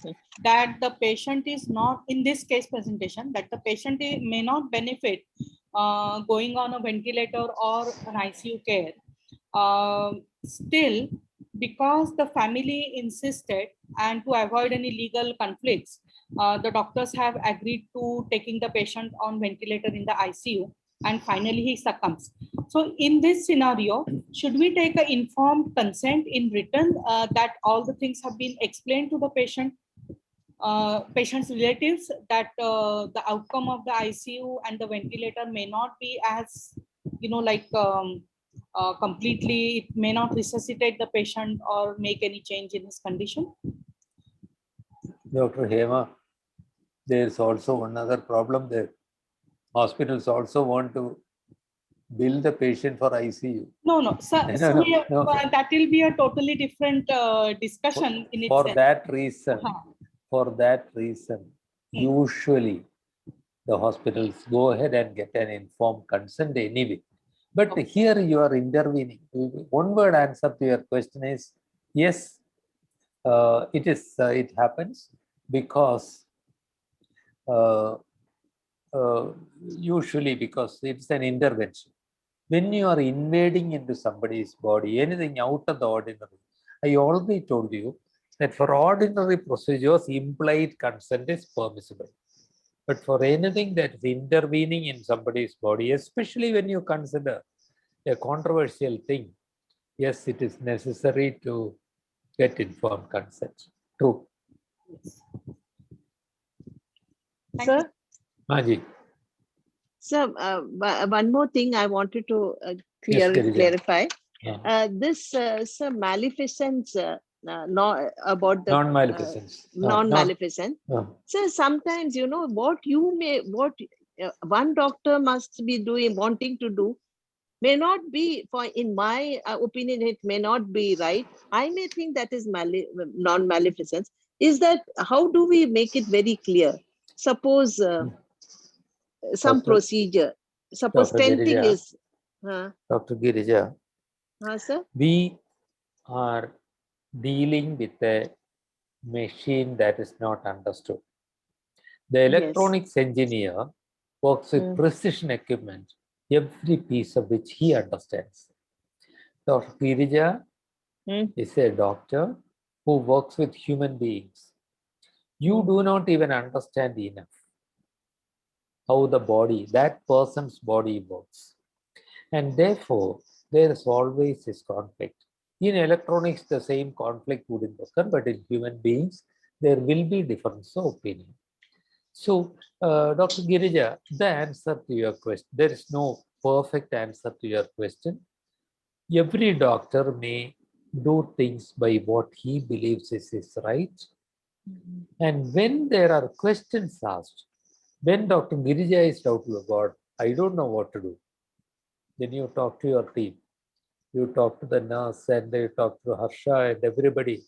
that the patient is not, in this case presentation, that the patient may not benefit going on a ventilator or an ICU care. Still, because the family insisted and to avoid any legal conflicts, the doctors have agreed to taking the patient on ventilator in the ICU, and finally he succumbs. So in this scenario, should we take an informed consent in written that all the things have been explained to the patient, patient's relatives, that the outcome of the ICU and the ventilator may not be as, like completely, it may not resuscitate the patient or make any change in his condition? Dr. Hema, there's also another problem there. Hospitals also want to bill the patient for ICU. No, sir. No. That will be a totally different discussion in For itself. that reason, usually the hospitals go ahead and get an informed consent anyway. But here you are intervening. One word answer to your question is yes. It happens because usually because it's an intervention. When you are invading into somebody's body, anything out of the ordinary, I already told you that for ordinary procedures, implied consent is permissible. But for anything that is intervening in somebody's body, especially when you consider a controversial thing, yes, it is necessary to get informed consent. True. Sir? Maji. Sir, one more thing I wanted to Yes, clarify. This sir, maleficence, about the non-maleficence. Non-maleficence. So sometimes, what one doctor must be wanting to do may not be, in my opinion, it may not be right. I may think that is non-maleficence. Is that, how do we make it very clear? Suppose some procedure, suppose stenting is. Dr. Girija, sir? We are dealing with a machine that is not understood. The electronics engineer works with precision equipment, every piece of which he understands. Dr. Girija is a doctor who works with human beings. You do not even understand enough how the body, that person's body works. And therefore, there is always this conflict. In electronics, the same conflict wouldn't occur, but in human beings, there will be difference of opinion. So, Dr. Girija, the answer to your question, there is no perfect answer to your question. Every doctor may do things by what he believes is right. And when there are questions asked, when Dr. Girija is doubtful about, I don't know what to do, Then you talk to your team. You talk to the nurse and they talk to Harsha and everybody.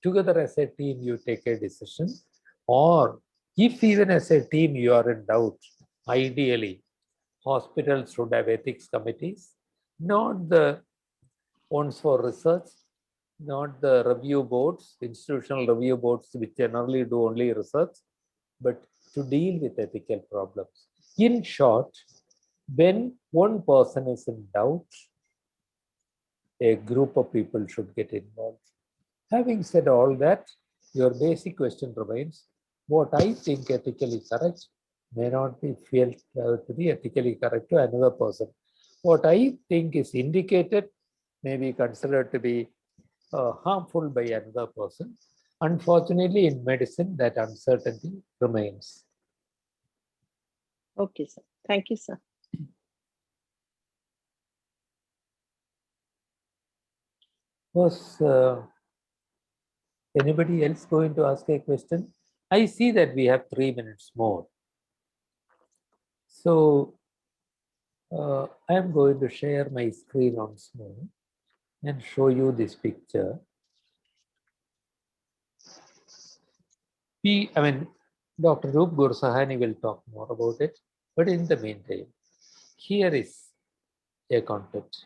Together as a team, you take a decision. Or if even as a team you are in doubt, ideally, hospitals should have ethics committees, not the ones for research, not the review boards, institutional review boards, which generally do only research, but to deal with ethical problems. In short, when one person is in doubt, a group of people should get involved. Having said all that, your basic question remains, what I think ethically correct may not be felt to be ethically correct to another person. What I think is indicated may be considered to be harmful by another person. Unfortunately, in medicine, that uncertainty remains. Okay, sir. Thank you, sir. Was anybody else going to ask a question? I see that we have 3 minutes more. So I am going to share my screen once more and show you this picture. Dr. Roop Gursahani will talk more about it, but in the meantime, here is a concept.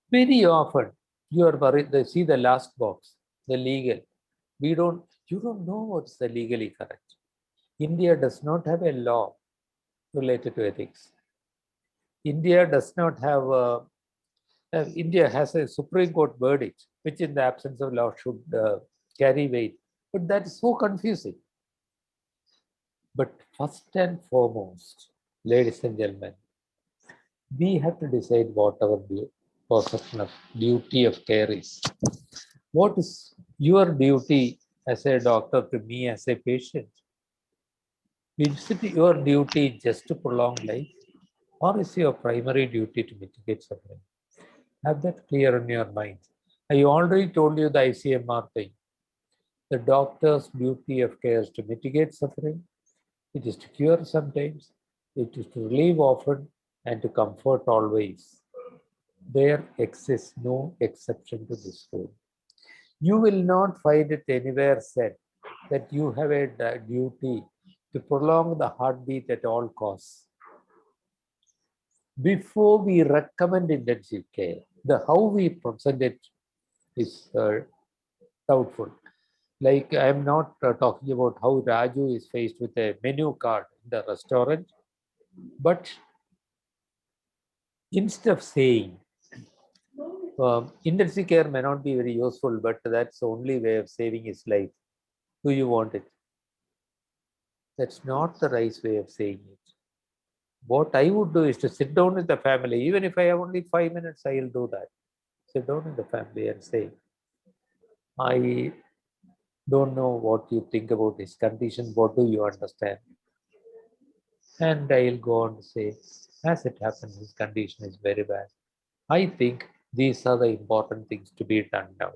Very often, you are worried, see the last box, the legal. You don't know what's the legally correct. India does not have a law related to ethics. India does not have India has a Supreme Court verdict, which in the absence of law should carry weight. But that is so confusing. But first and foremost, ladies and gentlemen, we have to decide what our perception of duty of care is. What is your duty as a doctor to me as a patient? Is it your duty just to prolong life, or is your primary duty to mitigate suffering? Have that clear in your mind. I already told you the ICMR thing. The doctor's duty of care is to mitigate suffering. It is to cure sometimes. It is to relieve often and to comfort always. There exists no exception to this rule. You will not find it anywhere said that you have a duty to prolong the heartbeat at all costs. Before we recommend intensive care, how we present it is doubtful. Like, I am not talking about how Raju is faced with a menu card in the restaurant, but instead of saying, intensive care may not be very useful, but that's the only way of saving his life. Do you want it? That's not the right way of saying it. What I would do is to sit down with the family. Even if I have only 5 minutes, I will do that. Sit down with the family and say, I don't know what you think about his condition. What do you understand? And I'll go on to say, as it happens, his condition is very bad. I think these are the important things to be done now.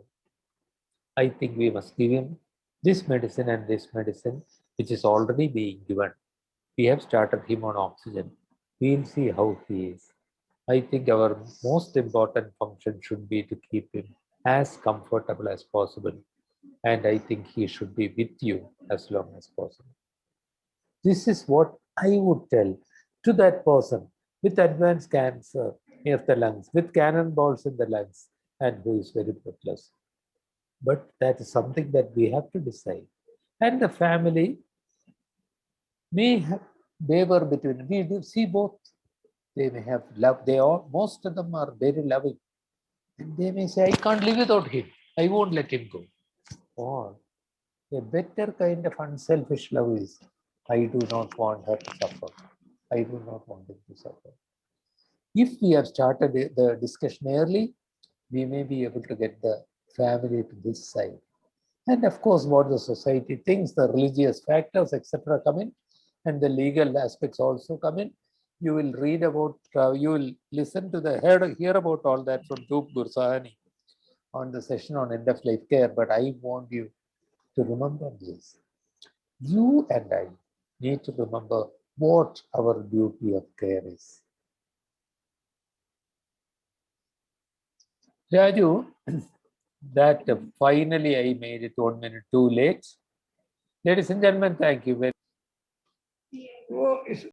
I think we must give him this medicine and this medicine, which is already being given. We have started him on oxygen. We'll see how he is. I think our most important function should be to keep him as comfortable as possible. And I think he should be with you as long as possible. This is what I would tell to that person with advanced cancer of the lungs, with cannonballs in the lungs, and who is very breathless. But that is something that we have to decide. And the family may have waver between. We do see both. They may have love. Most of them are very loving. And they may say, I can't live without him. I won't let him go. Or a better kind of unselfish love is, I do not want her to suffer. I do not want him to suffer. If we have started the discussion early, we may be able to get the family to this side. And of course, what the society thinks, the religious factors, etc., come in, and the legal aspects also come in. You will read about, you will listen to hear about all that from Roop Gursahani on the session on end of life care. But I want you to remember this. You and I need to remember what our duty of care is. Raju, that finally I made it 1 minute too late. Ladies and gentlemen, thank you very वो इस